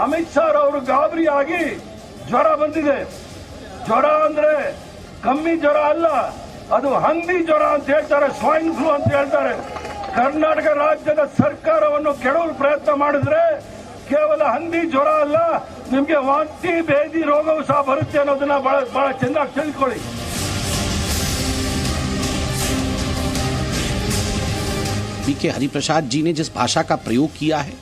ಅಮಿತ್ ಶಾ ಅವರು ಗಾಬರಿ ಆಗಿ ಜ್ವರ ಬಂದಿದೆ. ಜ್ವರ ಅಂದ್ರೆ ಕಮ್ಮಿ ಜ್ವರ ಅಲ್ಲ, ಅದು ಹಂದಿ ಜ್ವರ ಅಂತ ಹೇಳ್ತಾರೆ, ಸ್ವೈನ್ ಫ್ಲೂ ಅಂತ ಹೇಳ್ತಾರೆ. ಕರ್ನಾಟಕ ರಾಜ್ಯದ ಸರ್ಕಾರವನ್ನು ಕೆಡವಲು ಪ್ರಯತ್ನ ಮಾಡಿದ್ರೆ ಕೇವಲ ಹಂದಿ ಜ್ವರ ಅಲ್ಲ, ನಿಮಗೆ ವಾಂತಿ ಭೇದಿ ರೋಗವು ಸಹ ಬರುತ್ತೆ ಅನ್ನೋದನ್ನ ಬಹಳ ಚೆನ್ನಾಗಿ ತಿಳ್ಕೊಳ್ಳಿ. बीके हरिप्रसाद जी ने जिस भाषा का प्रयोग किया है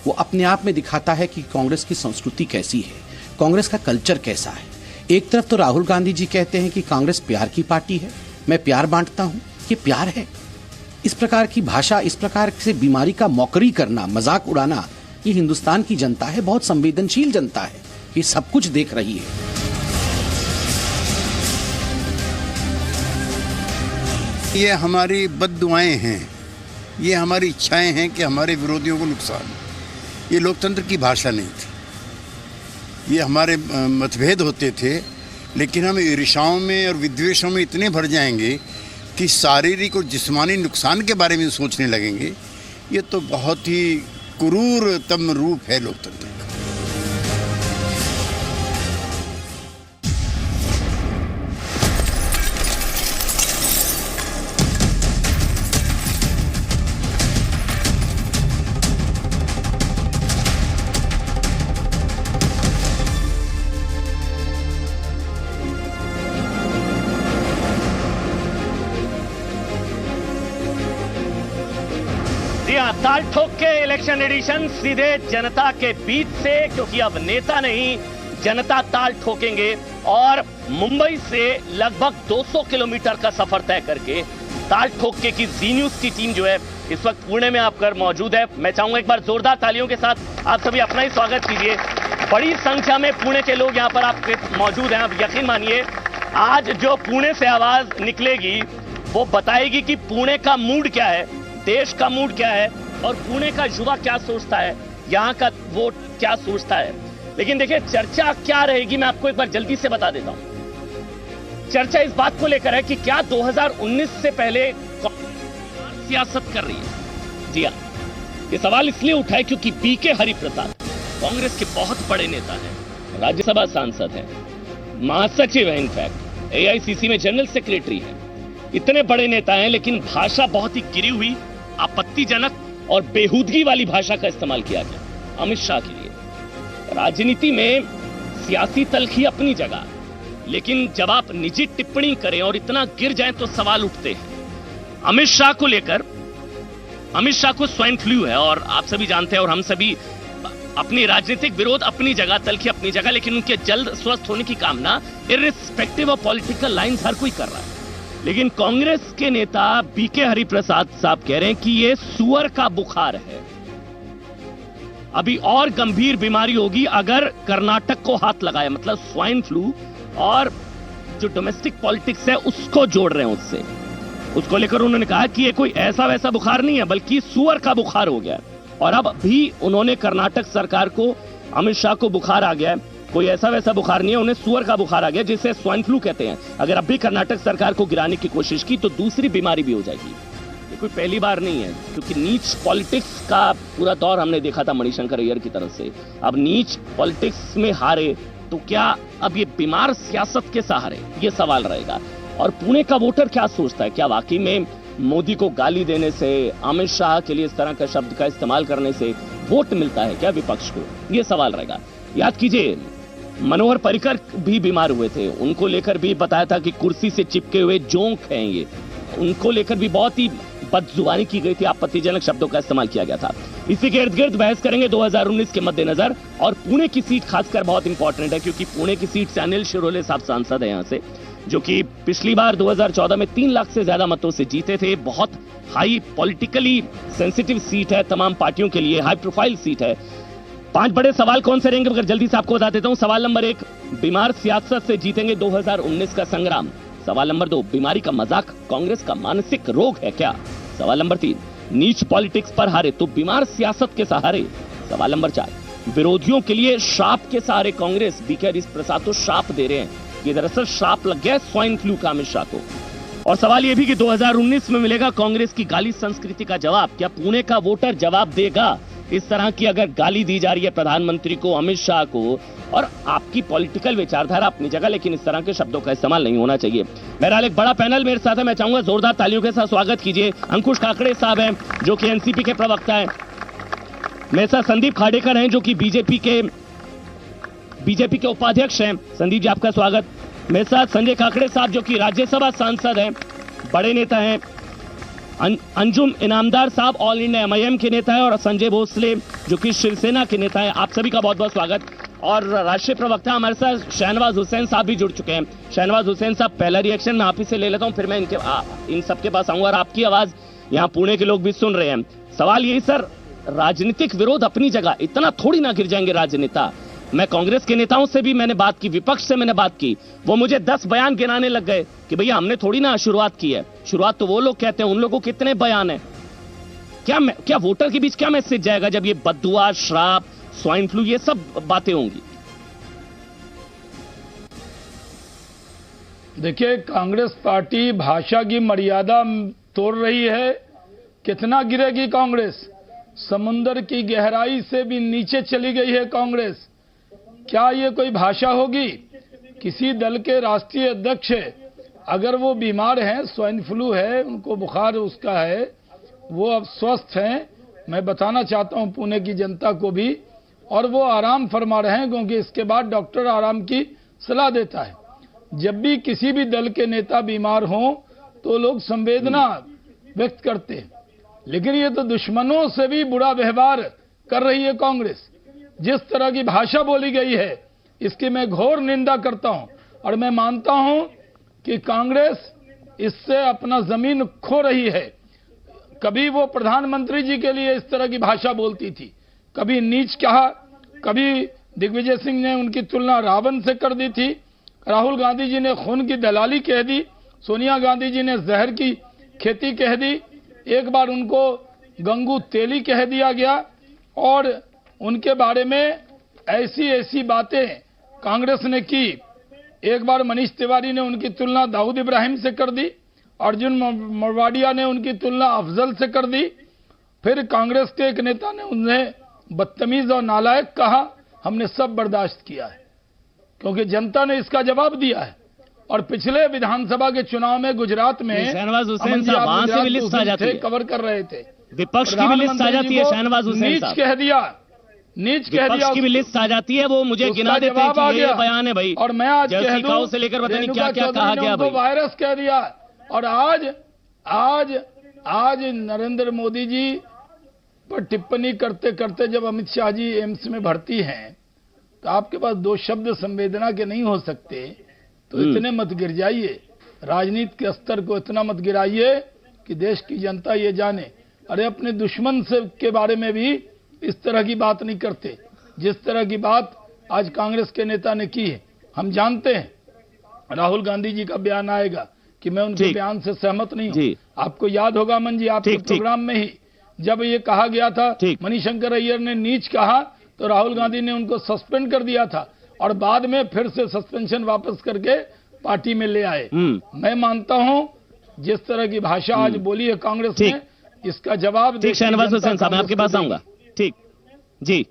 वो अपने आप में दिखाता है कि कांग्रेस की संस्कृति कैसी है, कांग्रेस का कल्चर कैसा है। एक तरफ तो राहुल गांधी जी कहते हैं कि कांग्रेस प्यार की पार्टी है, मैं प्यार बांटता हूं, ये प्यार है। इस प्रकार की भाषा, इस प्रकार से बीमारी का मौकरी करना, मजाक उड़ाना, ये हिंदुस्तान की जनता है, बहुत संवेदनशील जनता है, ये सब कुछ देख रही है। ये हमारी बद्दुआएं हैं, ये हमारी इच्छाएं हैं कि हमारे विरोधियों को नुकसान हो। ये लोकतंत्र की भाषा नहीं थी। ये हमारे मतभेद होते थे, लेकिन हम ईर्ष्याओं में और विद्वेषों में इतने भर जाएंगे कि शारीरिक और जिस्मानी नुकसान के बारे में सोचने लगेंगे। ये तो बहुत ही क्रूरतम रूप है लोकतंत्र का। ताल ठोक के इलेक्शन एडिशन सीधे जनता के बीच से, क्योंकि अब नेता नहीं जनता ताल ठोकेंगे और मुंबई से लगभग 200 किलोमीटर का सफर तय करके ताल ठोक के की जी न्यूज की टीम जो है इस वक्त पुणे में आकर मौजूद है। मैं चाहूंगा एक बार जोरदार तालियों के साथ आप सभी अपना ही स्वागत कीजिए। बड़ी संख्या में पुणे के लोग यहां पर आप मौजूद हैं। आप यकीन मानिए आज जो पुणे से आवाज निकलेगी वो बताएगी कि पुणे का मूड क्या है, देश का मूड क्या है और पुणे का युवा क्या सोचता है, यहां का वोट क्या सोचता है। लेकिन देखिए चर्चा क्या रहेगी मैं आपको एक बार जल्दी से बता देता हूं। चर्चा इस बात को लेकर है कि क्या 2019 से पहले कांग्रेस सियासत कर रही है। जी हां, ये सवाल इसलिए उठा है क्योंकि बीके हरिप्रसाद कांग्रेस के बहुत बड़े नेता हैं, राज्यसभा सांसद हैं, महासचिव हैं, इनफैक्ट एआईसीसी में जनरल सेक्रेटरी हैं। इतने बड़े नेता हैं लेकिन भाषा बहुत ही गिरी हुई, आपत्तिजनक और बेहूदगी वाली भाषा का इस्तेमाल किया गया अमित शाह के लिए। राजनीति में सियासी तलखी अपनी जगह, लेकिन जब आप निजी टिप्पणी करें और इतना गिर जाएं तो सवाल उठते हैं। अमित शाह को लेकर, अमित शाह को स्वाइन फ्लू है और आप सभी जानते हैं और हम सभी अपनी राजनीतिक विरोध अपनी जगह, तलखी अपनी जगह, लेकिन उनके जल्द स्वस्थ होने की कामना इर्रिस्पेक्टिव ऑफ पॉलिटिकल लाइंस हर कोई कर रहा है। लेकिन कांग्रेस के नेता बीके हरिप्रसाद साहब कह रहे हैं कि यह सुअर का बुखार है, अभी और गंभीर बीमारी होगी अगर कर्नाटक को हाथ लगाए, मतलब स्वाइन फ्लू और जो डोमेस्टिक पॉलिटिक्स है उसको जोड़ रहे हैं उससे। उसको लेकर उन्होंने कहा कि यह कोई ऐसा वैसा बुखार नहीं है बल्कि सुअर का बुखार हो गया। और अब भी उन्होंने कर्नाटक सरकार को, अमित शाह को बुखार आ गया है, कोई ऐसा वैसा बुखार नहीं है, उन्हें सुअर का बुखार आ गया जिसे स्वाइन फ्लू कहते हैं। अगर अब भी कर्नाटक सरकार को गिराने की कोशिश की तो दूसरी बीमारी भी हो जाएगी। ये कोई पहली बार नहीं है, क्योंकि नीच पॉलिटिक्स का पूरा दौर हमने देखा था मणिशंकर अय्यर की तरफ से। अब नीच पॉलिटिक्स में हारे तो क्या अब ये बीमार सियासत के सहारे, ये सवाल रहेगा। और पुणे का वोटर क्या सोचता है, क्या वाकई में मोदी को गाली देने से, अमित शाह के लिए इस तरह का शब्द का इस्तेमाल करने से वोट मिलता है क्या विपक्ष को, ये सवाल रहेगा। याद कीजिए मनोहर पर्रिकर भी बीमार हुए थे, उनको लेकर भी बताया था कि कुर्सी से चिपके हुए जोंक हैं ये, उनको लेकर भी बहुत ही बदजुबानी की गई थी, आपत्तिजनक शब्दों का इस्तेमाल किया गया था। इसी के इर्द गिर्द बहस करेंगे 2019 के मद्देनजर। और पुणे की सीट खासकर बहुत इंपॉर्टेंट है क्योंकि पुणे की सीट से अनिल शिरोले साहब सांसद है यहां से, जो कि पिछली बार 2014 में 3 लाख से ज्यादा मतों से जीते थे। बहुत हाई पॉलिटिकली सेंसिटिव सीट है, तमाम पार्टियों के लिए हाई प्रोफाइल सीट है। 5 बड़े सवाल कौन से रहेंगे, अगर जल्दी से आपको बता देता हूं। सवाल नंबर 1, बीमार सियासत से जीतेंगे 2019 का संग्राम। सवाल नंबर 2, बीमारी का मजाक कांग्रेस का मानसिक रोग है क्या। सवाल नंबर 3, नीच पॉलिटिक्स पर हारे तो बीमार सियासत के सहारे। सवाल नंबर 4, विरोधियों के लिए श्राप के सहारे कांग्रेस। बीके हरिप्रसाद तो श्राप दे रहे हैं, ये दरअसल श्राप लग गया स्वाइन फ्लू का अमित शाह को। और सवाल यह भी कि 2019 में मिलेगा कांग्रेस की गाली संस्कृति का जवाब। क्या पुणे का वोटर जवाब देगा इस तरह की अगर गाली दी जा रही है प्रधानमंत्री को, अमित शाह को, और आपकी पॉलिटिकल विचारधारा अपनी जगह, लेकिन इस तरह के शब्दों का इस्तेमाल नहीं होना चाहिए। बहरहाल एक बड़ा पैनल मेरे साथ है, मैं चाहूंगा जोरदार तालियों के साथ स्वागत कीजिए। अंकुश काकड़े साहब हैं जो कि एनसीपी के प्रवक्ता हैं, मेरे साथ संदीप खाडेकर हैं जो कि बीजेपी के उपाध्यक्ष हैं। संदीप जी आपका स्वागत। मेरे साथ संजय काकड़े साहब जो कि राज्यसभा सांसद हैं, बड़े नेता हैं। अंजुम इनामदार साहब ऑल इंडिया एमआईएम के नेता है, और संजय भोसले जो कि शिवसेना के नेता है। आप सभी का बहुत बहुत स्वागत। और राष्ट्रीय प्रवक्ता हमारे साथ शहनवाज हुसैन साहब भी जुड़ चुके हैं। शहनवाज हुसैन साहब, पहला रिएक्शन मैं आप ही से ले लेता हूं, फिर मैं इन सबके पास आऊंगा। और आपकी आवाज यहाँ पुणे के लोग भी सुन रहे हैं। सवाल यही सर, राजनीतिक विरोध अपनी जगह, इतना थोड़ी ना गिर जाएंगे राजनेता। मैं कांग्रेस के नेताओं से भी मैंने बात की, विपक्ष से मैंने बात की, वो मुझे 10 बयान गिनाने लग गए कि भैया हमने थोड़ी ना शुरुआत की है। शुरुआत तो वो लोग कहते हैं, उन लोगों को कितने बयान है। क्या वोटर के बीच क्या मैसेज जाएगा जब ये बद्दुआ, श्राप, स्वाइन फ्लू, ये सब बातें होंगी? देखिए, कांग्रेस पार्टी भाषा की मर्यादा तोड़ रही है। कितना गिरेगी कांग्रेस? समुंदर की गहराई से भी नीचे चली गई है कांग्रेस। क्या ये कोई भाषा होगी? किसी दल के राष्ट्रीय अध्यक्ष अगर वो बीमार हैं, स्वाइन फ्लू है, उनको बुखार उसका है, वो अब स्वस्थ हैं, मैं बताना चाहता हूं पुणे की जनता को भी, और वो आराम फरमा रहे हैं क्योंकि इसके बाद डॉक्टर आराम की सलाह देता है। जब भी किसी भी दल के नेता बीमार हों तो लोग संवेदना व्यक्त करते हैं, लेकिन ये तो दुश्मनों से भी बुरा व्यवहार कर रही है कांग्रेस। जिस तरह की भाषा बोली गई है इसकी मैं घोर निंदा करता हूं, और मैं मानता हूं कि कांग्रेस इससे अपना जमीन खो रही है। कभी वो प्रधानमंत्री जी के लिए इस तरह की भाषा बोलती थी, कभी नीच कहा, कभी दिग्विजय सिंह ने उनकी तुलना रावण से कर दी थी, राहुल गांधी जी ने खून की दलाली कह दी, सोनिया गांधी जी ने जहर की खेती कह दी, एक बार उनको गंगू तेली कह दिया गया, और उनके बारे में ऐसी बातें कांग्रेस ने की। एक बार मनीष तिवारी ने उनकी तुलना दाऊद इब्राहिम से कर दी, अर्जुन मोरवाडिया ने उनकी तुलना अफजल से कर दी, फिर कांग्रेस के एक नेता ने उन्हें बदतमीज और नालायक कहा। हमने सब बर्दाश्त किया है क्योंकि जनता ने इसका जवाब दिया है। और पिछले विधानसभा के चुनाव में गुजरात में शहनवाज हुसैन साहब वहां से भी लिस्ट आ जाती है, कवर कर रहे थे, विपक्ष की भी लिस्ट आ जाती है। शहनवाज हुसैन साहब नीच कह दिया, विपक्ष की भी लिस्ट आ जाती है, वो मुझे गिना देते हैं कि ये बयान है भाई। और मैं आज कह दूं, से लेकर पता नहीं क्या क्या कहा गया भाई, वायरस कह दिया। और आज नरेंद्र मोदी जी पर टिप्पणी करते करते जब अमित शाह जी एम्स में भर्ती हैं, तो आपके पास 2 शब्द संवेदना के नहीं हो सकते, तो इतने मत गिर जाइए, राजनीति के स्तर को इतना मत गिराइए कि देश की जनता ये जाने। अरे अपने दुश्मन से के बारे में भी इस तरह की बात नहीं करते, जिस तरह की बात आज कांग्रेस के नेता ने की है। हम जानते हैं राहुल गांधी जी का बयान आएगा कि मैं उनके बयान से सहमत नहीं हूं। आपको याद होगा अमन जी, आपके प्रोग्राम में ही जब ये कहा गया था, मणिशंकर अय्यर ने नीच कहा तो राहुल गांधी ने उनको सस्पेंड कर दिया था, और बाद में फिर से सस्पेंशन वापस करके पार्टी में ले आए। मैं मानता हूं जिस तरह की भाषा आज बोली है कांग्रेस ने, इसका जवाब शहनवाज हुसैन साहब मैं आपके पास आऊंगा। ठीक जी,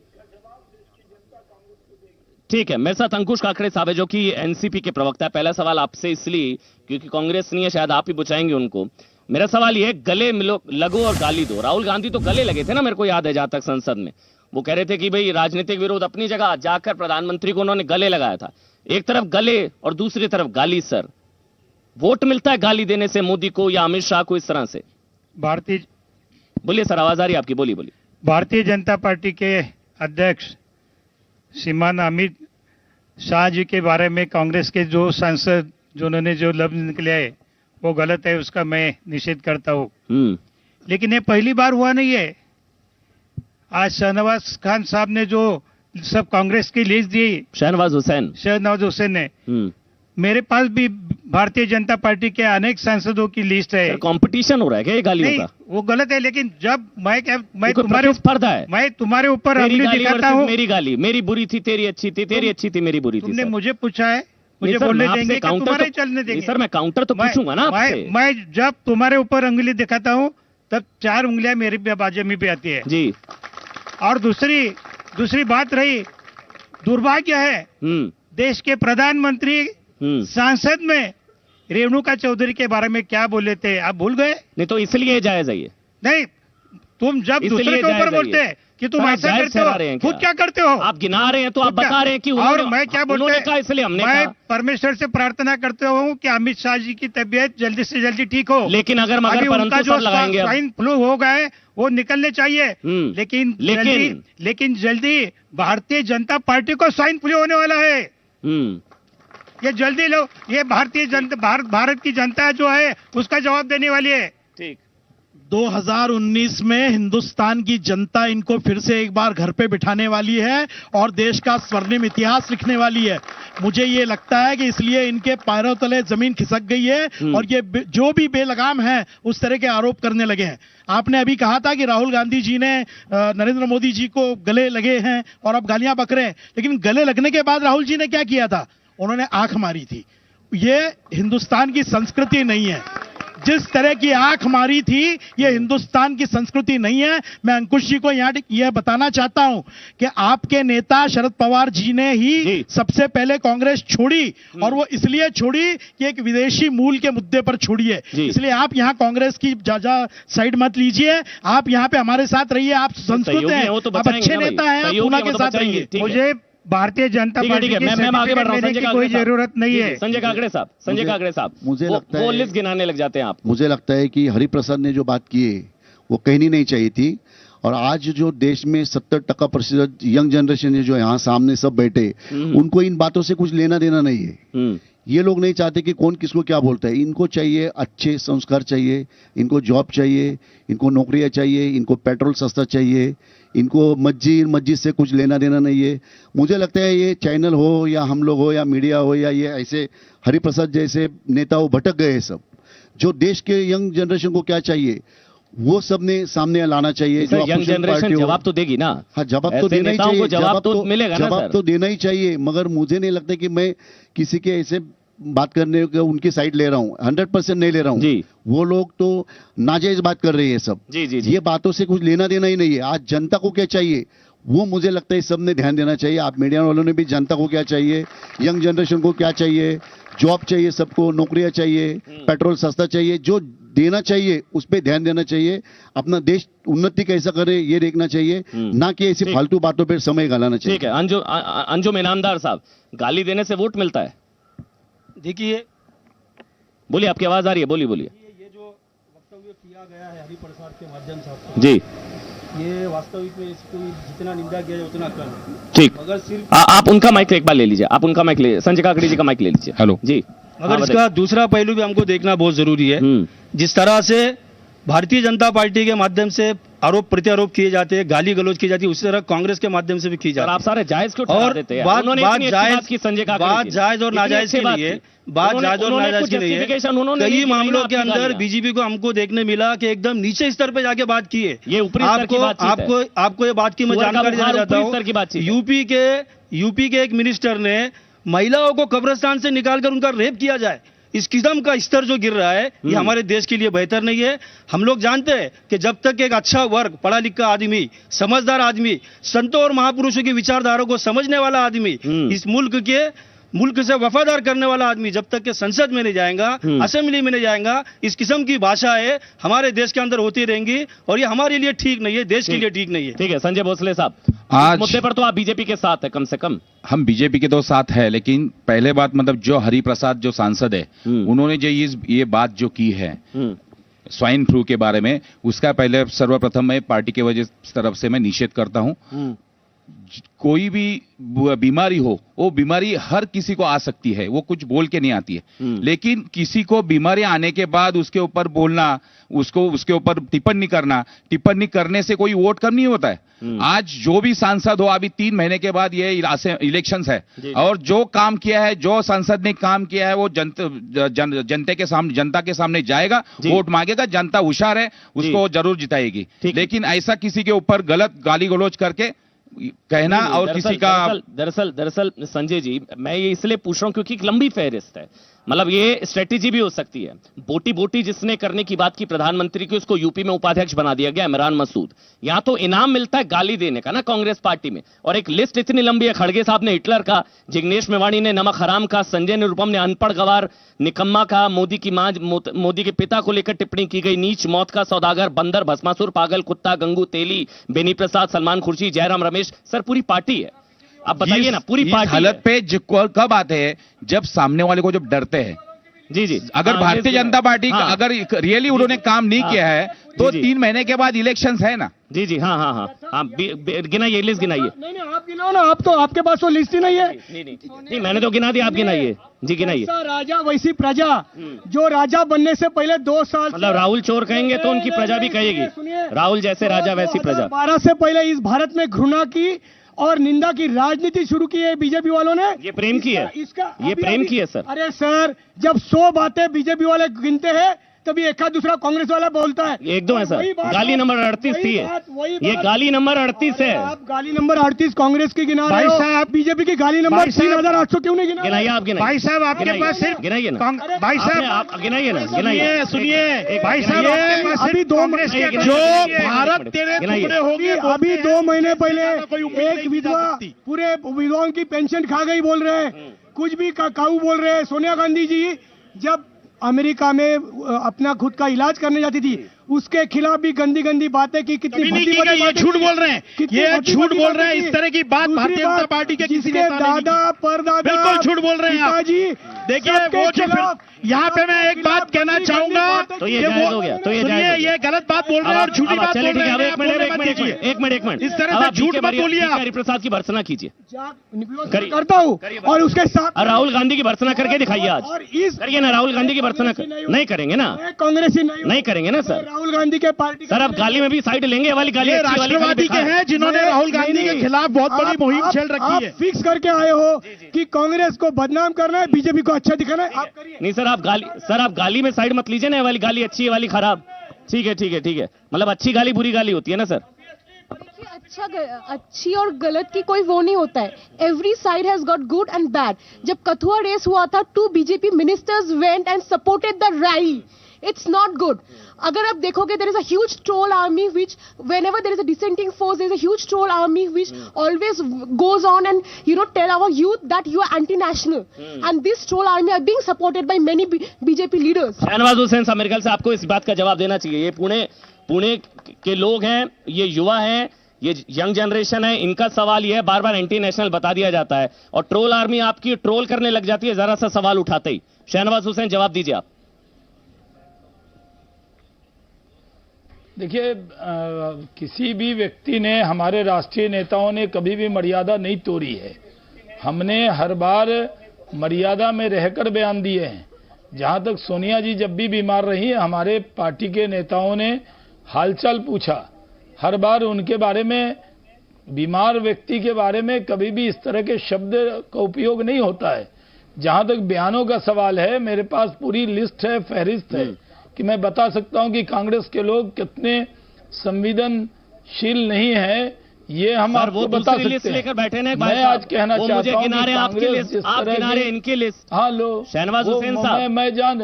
ठीक है। मेरे साथ अंकुश काकड़े साहब है जो कि एनसीपी के प्रवक्ता है। पहला सवाल आपसे इसलिए क्योंकि कांग्रेस नहीं है, शायद आप ही बुझाएंगे उनको। मेरा सवाल यह है, गले मिलो, लगो और गाली दो। राहुल गांधी तो गले लगे थे ना, मेरे को याद है जहां तक संसद में वो कह रहे थे कि भाई राजनीतिक विरोध अपनी जगह, जाकर प्रधानमंत्री को उन्होंने गले लगाया था। एक तरफ गले और दूसरी तरफ गाली। सर, वोट मिलता है गाली देने से मोदी को या अमित शाह को इस तरह से? बोलिए सर, आवाज आ रही है आपकी, बोलिए बोलिए। भारतीय जनता पार्टी के अध्यक्ष श्रीमान अमित शाह जी के बारे में कांग्रेस के जो सांसद जिन्होंने जो लफ्ज निकले है वो गलत है, उसका मैं निषेध करता हूँ। लेकिन ये पहली बार हुआ नहीं है। आज शहनवाज खान साहब ने जो सब कांग्रेस की लिस्ट दी, शहनवाज हुसैन ने, मेरे पास भी भारतीय जनता पार्टी के अनेक सांसदों की लिस्ट है। कंपटीशन हो रहा है क्या ये गालियों का? वो गलत है, लेकिन जब मैं तुम्हारे स्पर्धा है, मैं तुम्हारे ऊपर अंगुली दिखाता हूँ। मेरी गाली, मेरी बुरी थी, तेरी अच्छी थी, तेरी अच्छी थी, मेरी बुरी थी। तुमने मुझे पूछा है, मुझे बोलने देंगे कि तुम्हारे चलने देंगे? सर मैं काउंटर तो पूछूंगा ना आपसे। मैं जब तुम्हारे ऊपर अंगुली दिखाता हूँ तब 4 उंगलियां मेरी बाजे में भी आती है। जी, और दूसरी बात रही, दुर्भाग्य है देश के प्रधानमंत्री सांसद में रेणुका चौधरी के बारे में क्या बोले थे, आप भूल गए? नहीं तो इसलिए जायज है ये। नहीं, तुम जब दूसरे के ऊपर बोलते हैं कि तुम ऐसा करते हो, खुद क्या करते हो? आप गिना रहे हैं तो आप बता रहे हैं कि और मैं क्या बोलते हैं, कहा इसलिए हमने मैं कहा। परमेश्वर से प्रार्थना करते हूँ कि अमित शाह जी की तबीयत जल्दी से जल्दी ठीक हो। लेकिन अगर मगर अभी परंतु उनका जो सब लगाएंगे अब। स्वाइन फ्लू हो गए वो निकलने चाहिए, लेकिन जल्दी भारतीय जनता पार्टी को स्वाइन फ्लू होने वाला है। ये जल्दी लो, ये भारत की जनता जो है उसका जवाब देने वाली है। ठीक, 2019 में हिंदुस्तान की जनता इनको फिर से एक बार घर पे बिठाने वाली है और देश का स्वर्णिम इतिहास लिखने वाली है। मुझे ये लगता है कि इसलिए इनके पैरों तले जमीन खिसक गई है और ये जो भी बेलगाम है उस तरह के आरोप करने लगे हैं। आपने अभी कहा था कि राहुल गांधी जी ने नरेंद्र मोदी जी को गले लगे हैं और अब गालियां बक रहे हैं, लेकिन गले लगने के बाद राहुल जी ने क्या किया था? उन्होंने आंख मारी थी। ये हिंदुस्तान की संस्कृति नहीं है। जिस तरह की आंख मारी थी ये हिंदुस्तान की संस्कृति नहीं है। मैं अंकुश जी को यहाँ यह बताना चाहता हूं कि आपके नेता शरद पवार जी ने ही सबसे पहले कांग्रेस छोड़ी और वो इसलिए छोड़ी कि एक विदेशी मूल के मुद्दे पर छोड़ी है। इसलिए आप यहाँ कांग्रेस की साइड मत लीजिए, आप यहाँ पे हमारे साथ रहिए। आप संस्कृत हैं, आप अच्छे नेता हैं, आप पूना के साथ रहिए। मुझे भारतीय जनता पार्टी की कोई जरूरत नहीं है। संजय काकड़े साहब, मुझे लगता है वो लिस्ट गिनाने लग जाते हैं आप। मुझे लगता है कि हरिप्रसाद ने जो बात की है वो कहनी नहीं चाहिए थी। और आज जो देश में 70% यंग जनरेशन है जो यहाँ सामने सब बैठे, उनको इन बातों से कुछ लेना देना नहीं है। ये लोग नहीं चाहते कि कौन किसको क्या बोलता है। इनको चाहिए अच्छे संस्कार चाहिए, इनको जॉब चाहिए, इनको नौकरियां चाहिए, इनको पेट्रोल सस्ता चाहिए, इनको मस्जिद से कुछ लेना देना नहीं है। मुझे लगता है ये चैनल हो या हम लोग हो या मीडिया हो या ये ऐसे हरिप्रसाद जैसे नेता हो भटक गए सब। जो देश के यंग जनरेशन को क्या चाहिए वो सब ने सामने लाना चाहिए। जो यंग जनरेशन जवाब तो देगी ना। हाँ, जवाब तो देना ही चाहिए, जवाब तो मिलेगा ना। जवाब तो देना ही चाहिए, मगर मुझे नहीं लगता कि मैं किसी के ऐसे बात करने के उनकी साइड ले रहा हूँ। 100% नहीं ले रहा हूँ। वो लोग तो नाजायज बात कर रहे हैं सब। ये बातों से कुछ लेना देना ही नहीं है। आज जनता को क्या चाहिए वो मुझे लगता है सब ने ध्यान देना चाहिए। आप मीडिया वालों ने भी जनता को क्या चाहिए, यंग जनरेशन को क्या चाहिए, जॉब चाहिए, सबको नौकरियां चाहिए, पेट्रोल सस्ता चाहिए, जो देना चाहिए उस पर ध्यान देना चाहिए। अपना देश उन्नति कैसा करे ये देखना चाहिए, ना कि ऐसी फालतू बातों पर समय गलाना चाहिए। ठीक है, अंजुम इनामदार साहब, गाली देने से वोट मिलता है? देखिए, बोलिए, आपकी आवाज आ रही है, बोलिए। ये जो वक्तव्य किया गया है हरिप्रसाद के माध्यम से जी, ये वास्तविक में इसको जितना निंदा किया जाए उतना कम। ठीक, मगर सिर्फ आप उनका माइक एक बार ले लीजिए, आप उनका माइक ले, संजय काकड़े जी का माइक ले लीजिए। हेलो जी। मगर इसका दूसरा पहलू भी हमको देखना बहुत जरूरी है। जिस तरह से भारतीय जनता पार्टी के माध्यम से आरोप प्रत्यारोप किए जाते हैं, गाली गलौज की जाती है, उसी तरह कांग्रेस के माध्यम से भी की जाती है। आप सारे जायज क्यों ठहरा देते हैं? बात जायज और नाजायज के लिए, कई मामलों के अंदर बीजेपी को हमको देखने मिला कि एकदम नीचे स्तर पे जाके बात की है। ये ऊपरी स्तर की बात है। आपको ये बात की मैं जानकारी देना चाहता हूँ। यूपी के एक मिनिस्टर ने महिलाओं को कब्रिस्तान से निकालकर उनका रेप किया जाए, इस किस्म का स्तर जो गिर रहा है ये हमारे देश के लिए बेहतर नहीं है। हम लोग जानते हैं कि जब तक एक अच्छा वर्ग, पढ़ा लिखा आदमी, समझदार आदमी, संतों और महापुरुषों की विचारधारा को समझने वाला आदमी, इस मुल्क से वफादार करने वाला आदमी जब तक के संसद में नहीं जाएगा, असेंबली में नहीं जाएगा, इस किस्म की भाषाएं हमारे देश के अंदर होती रहेंगी और ये हमारे लिए ठीक नहीं है, देश के लिए ठीक नहीं है। ठीक है, संजय भोसले साहब, आज मुद्दे पर तो आप बीजेपी के साथ है, कम से कम। हम बीजेपी के तो साथ है, लेकिन पहले बात मतलब जो हरिप्रसाद जो सांसद है उन्होंने जो ये बात जो की है स्वाइन फ्लू के बारे में, उसका पहले सर्वप्रथम मैं पार्टी के वजह तरफ से मैं निषेध करता हूं। कोई भी बीमारी हो, वो बीमारी हर किसी को आ सकती है, वो कुछ बोल के नहीं आती है। लेकिन किसी को बीमारी आने के बाद उसके ऊपर बोलना, उसके ऊपर टिप्पणी करने से कोई वोट कम नहीं होता है। आज जो भी सांसद हो, अभी 3 महीने के बाद ये इलेक्शंस है और जो काम किया है, जो सांसद ने काम किया है वो जनता के सामने जाएगा, वोट मांगेगा, जनता होशियार है, उसको जरूर जिताएगी। लेकिन ऐसा किसी के ऊपर गलत गाली गलौज करके कहना और किसी का दरअसल संजय जी, मैं ये इसलिए पूछ रहा हूं क्योंकि एक लंबी फहरिस्त है। मतलब ये स्ट्रेटेजी भी हो सकती है। बोटी बोटी जिसने करने की बात की प्रधानमंत्री की, उसको यूपी में उपाध्यक्ष बना दिया गया इमरान मसूद। यहां तो इनाम मिलता है गाली देने का ना कांग्रेस पार्टी में, और एक लिस्ट इतनी लंबी है। खड़गे साहब ने हिटलर का, जिग्नेश मेवाणी ने नमक हराम का, संजय निरुपम ने अनपढ़ गवार निकम्मा का, मोदी की मां, मोदी के पिता को लेकर टिप्पणी की गई, नीच, मौत का सौदागर, बंदर, भस्मासुर, पागल, कुत्ता, गंगू तेली, बेनी प्रसाद, सलमान खुर्शी, जयराम रमेश। सर पूरी पार्टी है, आप बताइए ना, पूरी पार्टी हालत पे कब आते हैं जब सामने वाले को जब डरते हैं। जी जी, अगर भारतीय जनता पार्टी अगर रियली उन्होंने काम नहीं किया है तो 3 महीने के बाद इलेक्शंस है ना। जी जी, हाँ हाँ हाँ, गिनाइए, लिस्ट गिनाइए। नहीं आप गिनाओ ना, आप तो, आपके पास तो लिस्ट ही नहीं है। नहीं मैंने तो गिना दिया, आप गिनाइए। जी गिनाइए। राजा वैसी प्रजा, जो राजा बनने से पहले 2 साल, मतलब राहुल चोर कहेंगे तो उनकी प्रजा भी कहेगी, राहुल जैसे राजा वैसी प्रजा। 2012 से पहले इस भारत में घृणा की और निंदा की राजनीति शुरू की है बीजेपी वालों ने। ये प्रेम की है, ये प्रेम की है सर। अरे सर, जब 100 बातें बीजेपी वाले गिनते हैं तभी एक दूसरा कांग्रेस वाला बोलता है। एक दो है सर, गाली नंबर 38 थी ये गाली नंबर 38 है। आप गाली नंबर 38 कांग्रेस की गिना रहे हो, आप बीजेपी की गाली नंबर 3800 क्यों नहीं गिना? गिनाइए आप, गिनाइए भाई साहब, आपके पास सिर्फ गिनाइए ना, भाई साहब आप गिनाइए ना, गिनाइए। सुनिए भाई साहब, अभी 2 महीने जो भारत तेरे टुकड़े होगी, अभी 2 महीने पहले एक विधवा पूरे विधवाओं की पेंशन खा गई बोल रहे हैं, कुछ भी काऊ बोल रहे हैं। सोनिया गांधी जी जब अमेरिका में अपना खुद का इलाज करने जाती थी, उसके खिलाफ भी गंदी गंदी बातें की। कितनी ये झूठ बोल रहे हैं, ये झूठ बोल रहे हैं। इस तरह की बात भारतीय जनता पार्टी के किसी नेता ने दादा परदादा बिल्कुल झूठ बोल रहे हैं आप जी। देखिए वो जो यहाँ पे मैं एक बात कहना चाहूंगा, तो ये जायज हो गया, तो ये गलत बात बोल रहे हैं और झूठी बात बोल रहे हैं। एक मिनट इस तरह से झूठ मत बोलिए। हरिप्रसाद की भर्त्सना कीजिए, करता हूँ, और उसके साथ राहुल गांधी की भर्त्सना करके दिखाइए आज। और इस करिए ना, राहुल गांधी की भर्त्सना नहीं करेंगे ना, कांग्रेसी नहीं करेंगे ना सर। राहुल गांधी के पार्टी सर, अब गाली में भी साइड लेंगे, वाली गाली राष्ट्रवादी के हैं जिन्होंने राहुल गांधी के खिलाफ बहुत बड़ी मुहिम चल रखी है। फिक्स करके आए हो कि कांग्रेस को बदनाम करना है, बीजेपी को अच्छा दिखाना है, आप करिए। नहीं सर, आप गाली में साइड मत लीजिए ना, वाली गाली अच्छी है, वाली खराब। ठीक है, मतलब अच्छी गाली बुरी गाली होती है ना सर। अच्छी और गलत की कोई वो नहीं होता है। Every side has got good and bad. जब कथुआ रेस हुआ था, 2 BJP ministers went and supported the rally. It's not good. अगर आप देखोगे, there is a huge troll army which, whenever there is a dissenting force, there is a huge troll army which always goes on and tell our youth that you are anti-national. And this troll army are being supported by many BJP leaders. Shahnawaz Hussain साहब, मेरे ख्याल से आपको इस बात का जवाब देना चाहिए। ये पुणे के लोग हैं, ये युवा हैं, ये यंग जनरेशन है, इनका सवाल ये है, बार बार एंटी नेशनल बता दिया जाता है और ट्रोल आर्मी आपकी ट्रोल करने लग जाती है जरा सा सवाल उठाते ही। शहनवाज हुसैन, जवाब दीजिए आप। देखिए, किसी भी व्यक्ति ने, हमारे राष्ट्रीय नेताओं ने कभी भी मर्यादा नहीं तोड़ी है। हमने हर बार मर्यादा में रहकर बयान दिए हैं। जहां तक सोनिया जी जब भी बीमार रही, हमारे पार्टी के नेताओं ने हालचाल पूछा। हर बार उनके बारे में, बीमार व्यक्ति के बारे में कभी भी इस तरह के शब्द का उपयोग नहीं होता है। जहां तक बयानों का सवाल है, मेरे पास पूरी लिस्ट है, फहरिस्त है कि मैं बता सकता हूं कि कांग्रेस के लोग कितने संवेदनशील नहीं है। ये हम आपको बता सकते हैं। लेकर बैठे हैं। मैं आज कहना चाहता हूं कि इनके लिस्ट। हाँ लो, शहनवाज हुसैन साहब, मैं जान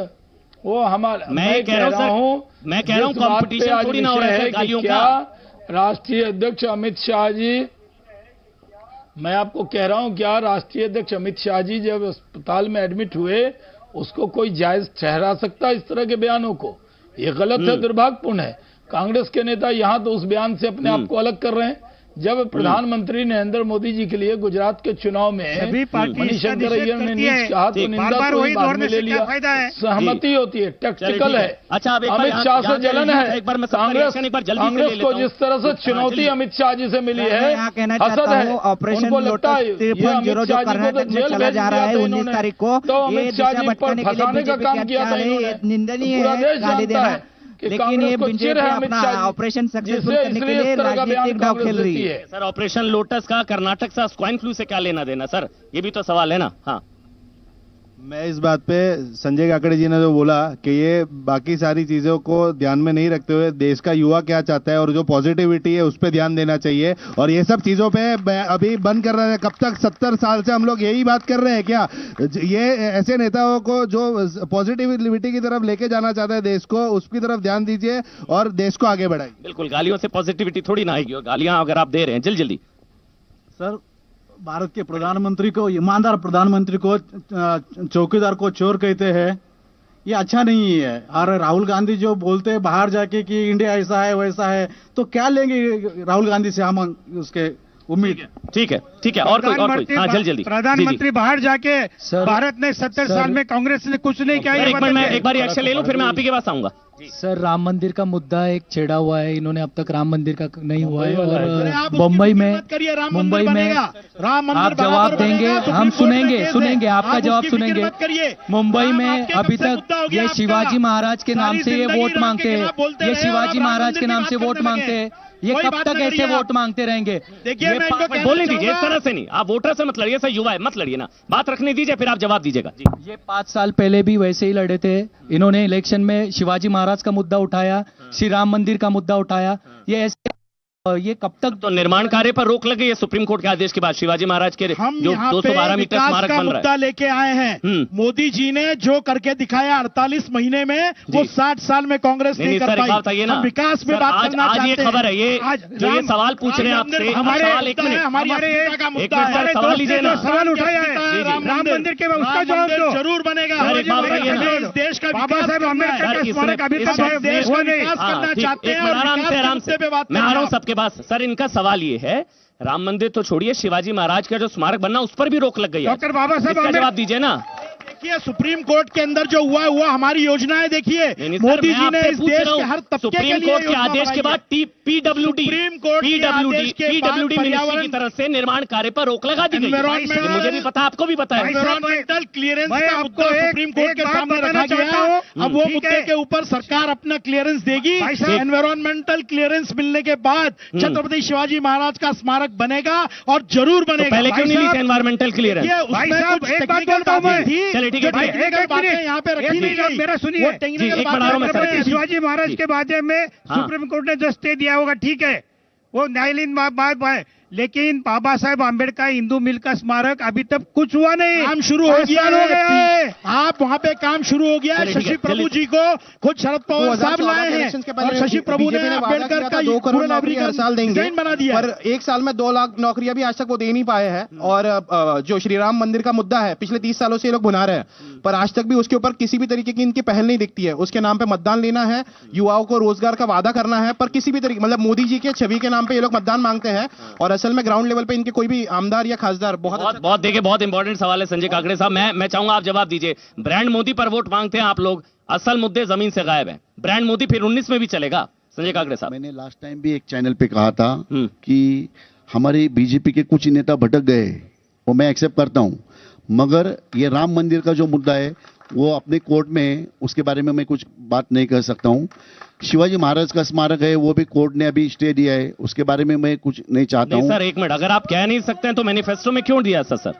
वो हमारा, मैं कह रहा हूं कंपटीशन थोड़ी ना हो रहा है गालियों का। राष्ट्रीय अध्यक्ष अमित शाह जी, मैं आपको कह रहा हूं, क्या राष्ट्रीय अध्यक्ष अमित शाह जी जब अस्पताल में एडमिट हुए, उसको कोई जायज ठहरा सकता है इस तरह के बयानों को? ये गलत है, दुर्भाग्यपूर्ण है। कांग्रेस के नेता यहां तो उस बयान से अपने आप को अलग कर रहे हैं। जब प्रधानमंत्री नरेंद्र मोदी जी के लिए गुजरात के चुनाव में मणिशंकर अय्यर ने नीच कहा तो निंदा तो बाद में ले लिया। सहमति होती है, टैक्टिकल है। अच्छा, अमित शाह से जलन है। कांग्रेस को जिस तरह से चुनौती अमित शाह जी से मिली है, हसद है, उनको लगता है ये अमित शाह जी को तो जेल भेज दिया था इन्होंने, तो अमित शाह जी पर फंसाने का काम किया था इन्होंने। पूरा देश जानता है, लेकिन ये बीजेपी अपना ऑपरेशन सक्सेसफुल करने के लिए राजनीतिक दांव खेल रही है। सर, ऑपरेशन लोटस का कर्नाटक से स्वाइन फ्लू से क्या लेना देना सर? ये भी तो सवाल है ना। हाँ, मैं इस बात पे संजय काकड़े जी ने जो बोला कि ये बाकी सारी चीजों को ध्यान में नहीं रखते हुए देश का युवा क्या चाहता है और जो पॉजिटिविटी है उस पर ध्यान देना चाहिए, और ये सब चीजों पे अभी बंद कर रहे हैं। कब तक 70 साल से हम लोग यही बात कर रहे हैं क्या? ये ऐसे नेताओं को जो पॉजिटिविटी की तरफ लेके जाना चाहता है देश को, उसकी तरफ ध्यान दीजिए और देश को आगे बढ़ाइए। बिल्कुल, गालियों से पॉजिटिविटी थोड़ी ना आएगी, और गालियां अगर आप दे रहे हैं जल्दी सर, भारत के प्रधानमंत्री को, ईमानदार प्रधानमंत्री को चौकीदार को चोर कहते हैं, ये अच्छा नहीं है। और राहुल गांधी जो बोलते हैं बाहर जाके कि इंडिया ऐसा है वैसा है, तो क्या लेंगे राहुल गांधी से हम उसके उम्मीद? ठीक है और कोई हाँ जल्दी प्रधानमंत्री बाहर जाके भारत ने 70 साल में कांग्रेस ने कुछ नहीं किया। एक बार एक्शन ले लूं, फिर मैं आप ही के पास आऊंगा। सर, राम मंदिर का मुद्दा एक छेड़ा हुआ है, इन्होंने अब तक राम मंदिर का नहीं हुआ है, और मुंबई में आप जवाब देंगे, हम सुनेंगे आपका जवाब सुनेंगे। मुंबई में अभी तक ये शिवाजी महाराज के नाम से ये वोट मांगते हैं, ये शिवाजी महाराज के नाम से वोट मांगते हैं, ये कब तक ऐसे वोट मांगते रहेंगे? बोलने दीजिए, इस तरह से नहीं, आप वोटर से मत लड़िए, ऐसा युवा है मत लड़िए ना, बात रखने दीजिए, फिर आप जवाब दीजिएगा। ये 5 साल पहले भी वैसे ही लड़े थे, इन्होंने इलेक्शन में शिवाजी महाराज का मुद्दा उठाया, श्री राम मंदिर का मुद्दा उठाया, ये ऐसे ये कब तक? तो निर्माण कार्य पर रोक लगी है सुप्रीम कोर्ट के आदेश के बाद, शिवाजी महाराज के हम जो 212 मीटर स्मारक बन रहा है, मुद्दा लेके आए हैं। मोदी जी ने जो करके दिखाया 48 महीने में, वो 60 साल में कांग्रेस नहीं कर पाई। हम विकास में बात करना चाहते हैं। आज ये खबर है, ये सवाल पूछ रहे हैं आपसे, हमारे सवाल एक मिनट सवाल लीजिए ना, सवाल उठाया है राम मंदिर के, उसका जवाब जरूर बनेगा। देश का बाबा साहेब अम्बेडकर का स्मारक अभी तक देश का विकास करना चाहते हैं। आराम से मैं आ रहा हूँ सबके पास। सर, इनका सवाल ये है, राम मंदिर तो छोड़िए, शिवाजी महाराज का जो स्मारक बनना उस पर भी रोक लग गई है, डॉक्टर बाबा साहब जवाब दीजिए ना। देखिए, सुप्रीम कोर्ट के अंदर जो हुआ हमारी योजनाएं देखिए, मोदी जी ने इस देश के हर तबके के लिए सुप्रीम कोर्ट के आदेश के बाद पीडब्ल्यूडी मिनिस्ट्री की तरफ से निर्माण कार्य पर रोक लगा दी गई। मुझे भी पता, आपको भी पता है। एनवायरमेंटल क्लियरेंस का आपको सुप्रीम कोर्ट के सामने रखा गया। अब वो मुद्दे के ऊपर सरकार अपना क्लियरेंस देगी। एनवायरमेंटल क्लियरेंस मिलने के बाद छत्रपति शिवाजी महाराज का स्मारक बनेगा, और जरूर बनेगा। पहले क्यों नहीं ली एनवायरमेंटल क्लियरेंस? ठीक है भाई, यहाँ पे रखी नहीं गई। मेरा सुनिए, शिवाजी महाराज के बारे में सुप्रीम कोर्ट ने जो स्टे दिया होगा, ठीक है, वो न्यायालयीन बात है, लेकिन बाबा साहेब आम्बेडकर हिंदू मिल का स्मारक अभी तक कुछ हुआ नहीं। काम शुरू हो गया है, आप वहाँ पे काम शुरू हो गया है। शशि प्रभु जी को खुद शरद पवार साहब लाए हैं, और शशि प्रभु ने अम्बेडकर का 2 करोड़ नौकरी हर साल देंगे बना दिया, पर 1 साल में 2 लाख नौकरियां भी आज तक वो दे नहीं पाए हैं। और जो श्री राम मंदिर का मुद्दा है, पिछले 30 सालों से ये लोग बुना रहे हैं, पर आज तक भी उसके ऊपर किसी भी तरीके की इनकी पहल नहीं दिखती है। उसके नाम पे मतदान लेना है, युवाओं को रोजगार का वादा करना है, पर किसी भी तरीके, मतलब मोदी जी के छवि के नाम पे ये लोग मतदान मांगते हैं, और असल में ग्राउंड लेवल पे इनके कोई भी आमदार या खासदार बहुत देखिए, बहुत इंपॉर्टेंट सवाल है संजय काकड़े साहब। मैं चाहूंगा आप जवाब दीजिए। ब्रांड मोदी पर वोट मांगते हैं आप लोग, असल मुद्दे जमीन से गायब हैं। ब्रांड मोदी फिर 19 में भी चलेगा संजय काकड़े साहब? मैंने लास्ट टाइम भी एक चैनल पे कहा था कि हमारी बीजेपी के कुछ नेता भटक गए, वो मैं एक्सेप्ट करता हूं, मगर ये राम मंदिर का जो मुद्दा है वो अपने कोर्ट में, उसके बारे में मैं कुछ बात नहीं कर सकता हूं। शिवाजी महाराज का स्मारक है, वो भी कोर्ट ने अभी स्टे दिया है, उसके बारे में मैं कुछ नहीं चाहता हूं। सर, एक मिनट, अगर आप कह नहीं सकते हैं तो मैनिफेस्टो में क्यों दिया सर?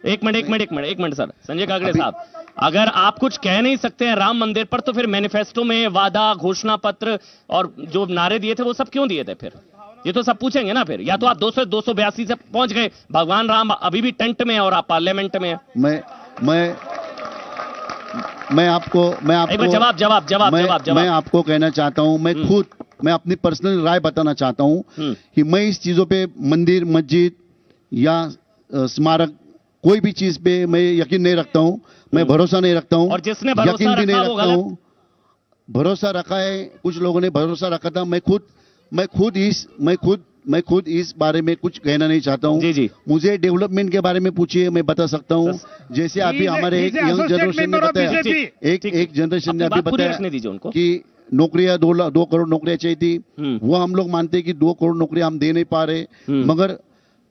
एक मिनट सर, संजय काकड़े साहब, अगर आप कुछ कह नहीं सकते हैं राम मंदिर पर, तो फिर मैनिफेस्टो में वादा, घोषणा पत्र और जो नारे दिए थे वो सब क्यों दिए थे? फिर ये तो सब पूछेंगे ना फिर। या तो आप 282 से पहुंच गए, भगवान राम अभी भी टेंट में और आप पार्लियामेंट में। मैं आपको जवाब मैं आपको कहना चाहता हूं, मैं अपनी पर्सनल राय बताना चाहता हूं कि मैं इस चीजों पे, मंदिर, मस्जिद या स्मारक, कोई भी चीज पे मैं यकीन नहीं रखता हूं, मैं भरोसा नहीं रखता हूं, और जिसने भरोसा यकीन भी नहीं रखता हूं। भरोसा रखा है, कुछ लोगों ने भरोसा रखा था। मैं खुद इस बारे में कुछ कहना नहीं चाहता हूं। जी। मुझे डेवलपमेंट के बारे में पूछिए, मैं बता सकता हूं। जैसे अभी हमारे एक यंग जनरेशन ने बताया, एक जनरेशन ने अभी बताया कि नौकरियां 2 करोड़ नौकरियां चाहिए थी, वो हम लोग मानते हैं कि 2 करोड़ नौकरियां हम दे नहीं पा रहे, मगर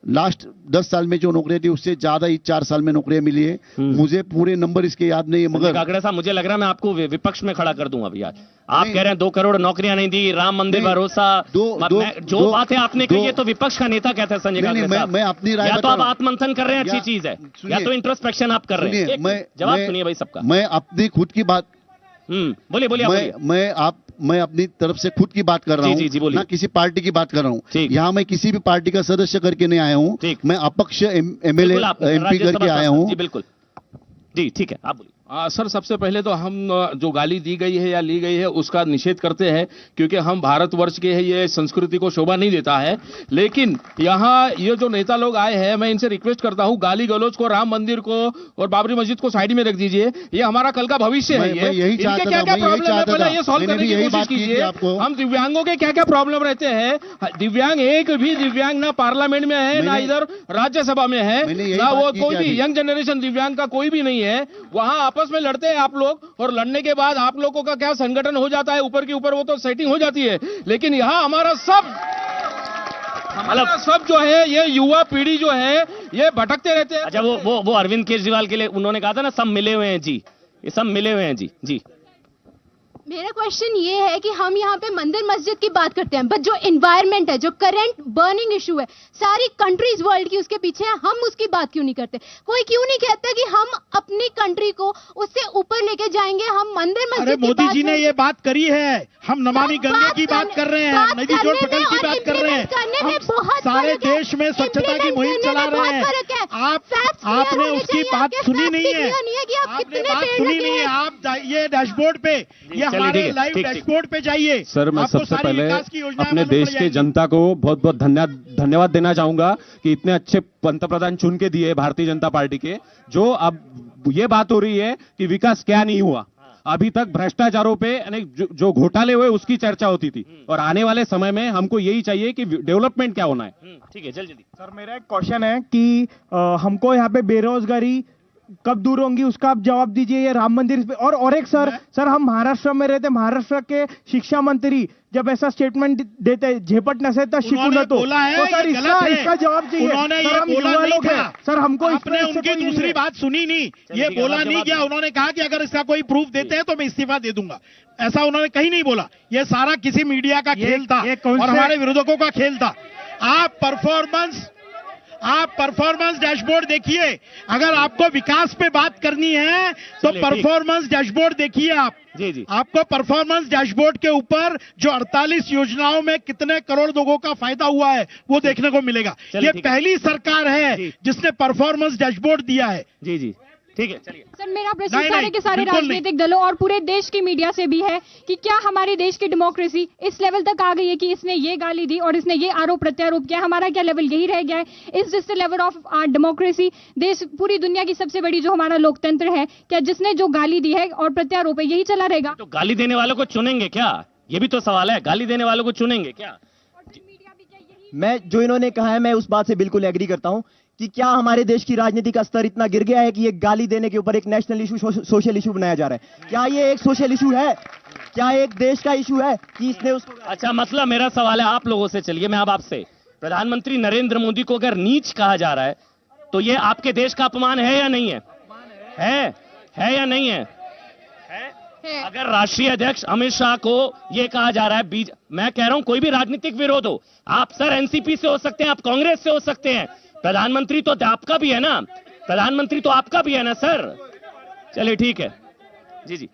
लास्ट 10 साल में जो नौकरियां थी उससे ज्यादा ही 4 साल में नौकरियां मिली है। मुझे पूरे नंबर इसके याद नहीं है, मगर काकड़े साहब मुझे लग रहा है मैं आपको विपक्ष में खड़ा कर दूंगा भैया। आप कह रहे हैं 2 करोड़ नौकरियां नहीं दी, राम मंदिर भरोसा, जो बातें आपने कही है तो विपक्ष का नेता कहता है संजय काकड़े साहब। मैं अपनी राय या तो आप आत्मंथन कर रहे हैं, अच्छी चीज है, या तो इंट्रोस्पेक्शन आप कर रहे हैं। जवाब सुनिए भाई सबका। मैं अपनी खुद की बात बोलिए। मैं अपनी तरफ से खुद की बात कर रहा हूँ, ना किसी पार्टी की बात कर रहा हूँ। यहाँ मैं किसी भी पार्टी का सदस्य करके नहीं आया हूँ, मैं अपक्ष एमएलए एमपी करके आया हूँ। जी बिल्कुल, जी ठीक है, आप बोलिए। सर, सबसे पहले तो हम जो गाली दी गई है या ली गई है उसका निषेध करते हैं, क्योंकि हम भारतवर्ष के हैं, ये संस्कृति को शोभा नहीं देता है। लेकिन यहाँ ये जो नेता लोग आए हैं, मैं इनसे रिक्वेस्ट करता हूँ, गाली गलौज को, राम मंदिर को और बाबरी मस्जिद को साइड में रख दीजिए। ये हमारा कल का भविष्य है। इनके क्या क्या प्रॉब्लम है पहले ये सॉल्व करने की कोशिश कीजिए। हम दिव्यांगों के क्या क्या प्रॉब्लम रहते हैं, दिव्यांग एक भी दिव्यांग ना पार्लियामेंट में है, ना इधर राज्यसभा में है, ना वो कोई भी यंग जनरेशन दिव्यांग का कोई भी नहीं है। वहां आपस में लड़ते हैं आप लोग, और लड़ने के बाद आप लोगों का क्या संगठन हो जाता है ऊपर के ऊपर, वो तो सेटिंग हो जाती है। लेकिन यहाँ हमारा सब जो है, ये युवा पीढ़ी जो है ये भटकते रहते हैं। अच्छा, वो अरविंद केजरीवाल के लिए उन्होंने कहा था ना, सब मिले हुए हैं जी, ये सब मिले हुए हैं जी। जी मेरा क्वेश्चन ये है कि हम यहाँ पे मंदिर मस्जिद की बात करते हैं, बट जो एनवायरनमेंट है, जो करंट बर्निंग इशू है, सारी कंट्रीज वर्ल्ड की उसके पीछे है, हम उसकी बात क्यों नहीं करते? कोई क्यों नहीं कहता कि हम अपनी कंट्री को उससे ऊपर लेके जाएंगे? हम मंदिर मस्जिद अरे मोदी जी ने ये बात करी है, हम नमामि गंगे की बात कर रहे हैं, नदी जोड़ प्रकल्प की बात कर रहे हैं, हम सारे देश में स्वच्छता की मुहिम चला रहे हैं। आपने उसकी बात सुनी नहीं है, आपने बात सुनी नहीं है। आप ये डैशबोर्ड पे, ये हमारे लाइव डैशबोर्ड पे जाइए। सर, मैं सबसे पहले अपने देश के जनता को बहुत बहुत धन्यवाद देना चाहूंगा कि इतने अच्छे पंतप्रधान चुन के दिए भारतीय जनता पार्टी के। जो अब ये बात हो रही है कि विकास क्या नहीं हुआ, अभी तक भ्रष्टाचारों पे अनेक जो घोटाले हुए उसकी चर्चा होती थी, और आने वाले समय में हमको यही चाहिए कि डेवलपमेंट क्या होना है। ठीक है, जल्दी। सर, मेरा एक क्वेश्चन है कि हमको यहाँ पे बेरोजगारी कब दूर होंगी, उसका आप जवाब दीजिए। ये राम मंदिर पे और एक सर हम महाराष्ट्र में रहते, महाराष्ट्र के शिक्षा मंत्री जब ऐसा स्टेटमेंट देते, झेपट नसे तो शिकू न तो सर इसका जवाब चाहिए। उन्होंने ये बोला नहीं था सर, हमको आपने उनकी दूसरी बात सुनी नहीं, ये बोला नहीं क्या। उन्होंने कहा कि अगर इसका कोई प्रूफ देते हैं तो मैं इस्तीफा दे दूंगा, ऐसा उन्होंने कहीं नहीं बोला। ये सारा किसी मीडिया का खेल था और हमारे विरोधकों का खेल था। आप परफॉर्मेंस डैशबोर्ड देखिए। अगर आपको विकास पे बात करनी है तो परफॉर्मेंस डैशबोर्ड देखिए आप। जी। आपको परफॉर्मेंस डैशबोर्ड के ऊपर जो 48 योजनाओं में कितने करोड़ लोगों का फायदा हुआ है वो देखने को मिलेगा। ये पहली सरकार है जिसने परफॉर्मेंस डैशबोर्ड दिया है। जी ठीक है, चलिए। सर, मेरा प्रश्न सारे के सारे राजनीतिक दलों और पूरे देश की मीडिया से भी है कि क्या हमारे देश की डेमोक्रेसी इस लेवल तक आ गई है कि इसने ये गाली दी और इसने ये आरोप प्रत्यारोप किया? हमारा क्या लेवल यही रह गया है? Is this the level of democracy? देश पूरी दुनिया की सबसे बड़ी जो हमारा लोकतंत्र है, क्या जिसने जो गाली दी है और प्रत्यारोप है यही चला रहेगा? तो गाली देने वालों को चुनेंगे क्या? ये भी तो सवाल है, गाली देने वालों को चुनेंगे क्या? मैं जो इन्होंने कहा है मैं उस बात से बिल्कुल एग्री करता हूं कि क्या हमारे देश की राजनीति का स्तर इतना गिर गया है कि ये गाली देने के ऊपर एक नेशनल इशू, सोशल इशू बनाया जा रहा है? क्या ये एक सोशल इशू है? क्या एक देश का इशू है कि इसने उसको? अच्छा, मतलब मेरा सवाल है आप लोगों से, चलिए मैं अब आपसे, प्रधानमंत्री नरेंद्र मोदी को अगर नीच कहा जा रहा है तो ये आपके देश का अपमान है या नहीं है? है या नहीं है? अगर राष्ट्रीय अध्यक्ष अमित शाह को यह कहा जा रहा है, मैं कह रहा हूं कोई भी राजनीतिक विरोध हो, आप सर एनसीपी से हो सकते हैं, आप कांग्रेस से हो सकते हैं, प्रधानमंत्री तो आपका भी है ना, प्रधानमंत्री तो आपका भी है ना सर। चलिए ठीक है, जी।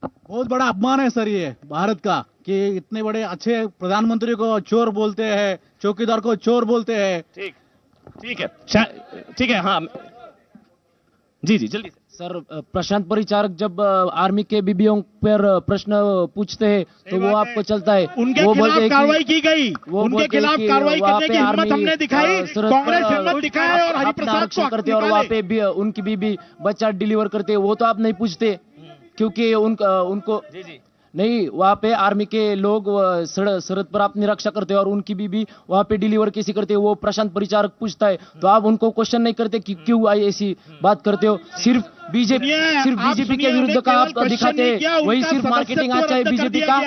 बहुत बड़ा अपमान है सर ये भारत का कि इतने बड़े अच्छे प्रधानमंत्री को चोर बोलते हैं, चौकीदार को चोर बोलते हैं। ठीक है, हाँ जी जल्दी। सर, प्रशांत परिचारक जब आर्मी के बीबीओं पर प्रश्न पूछते हैं तो वो आपको चलता है, उनके खिलाफ कार्रवाई की गई, उनके खिलाफ कार्रवाई करने की हिम्मत हमने दिखाई, कांग्रेस हिम्मत दिखाए और हरिप्रसाद को करते और वहाँ पे भी उनकी बीबी बच्चा डिलीवर करते, वो तो आप नहीं पूछते क्योंकि उनको नहीं, वहाँ पे आर्मी के लोग सरहद पर अपनी रक्षा करते हैं और उनकी बीबी वहाँ पे डिलीवर कैसी करते हैं वो प्रशांत परिचारक पूछता है, तो आप उनको क्वेश्चन नहीं करते कि क्यों ऐसी बात करते हो? सिर्फ बीजेपी सिर्फ बीजेपी के विरुद्ध का आप दिखाते, वही सिर्फ मार्केटिंग आज चाहिए बीजेपी का।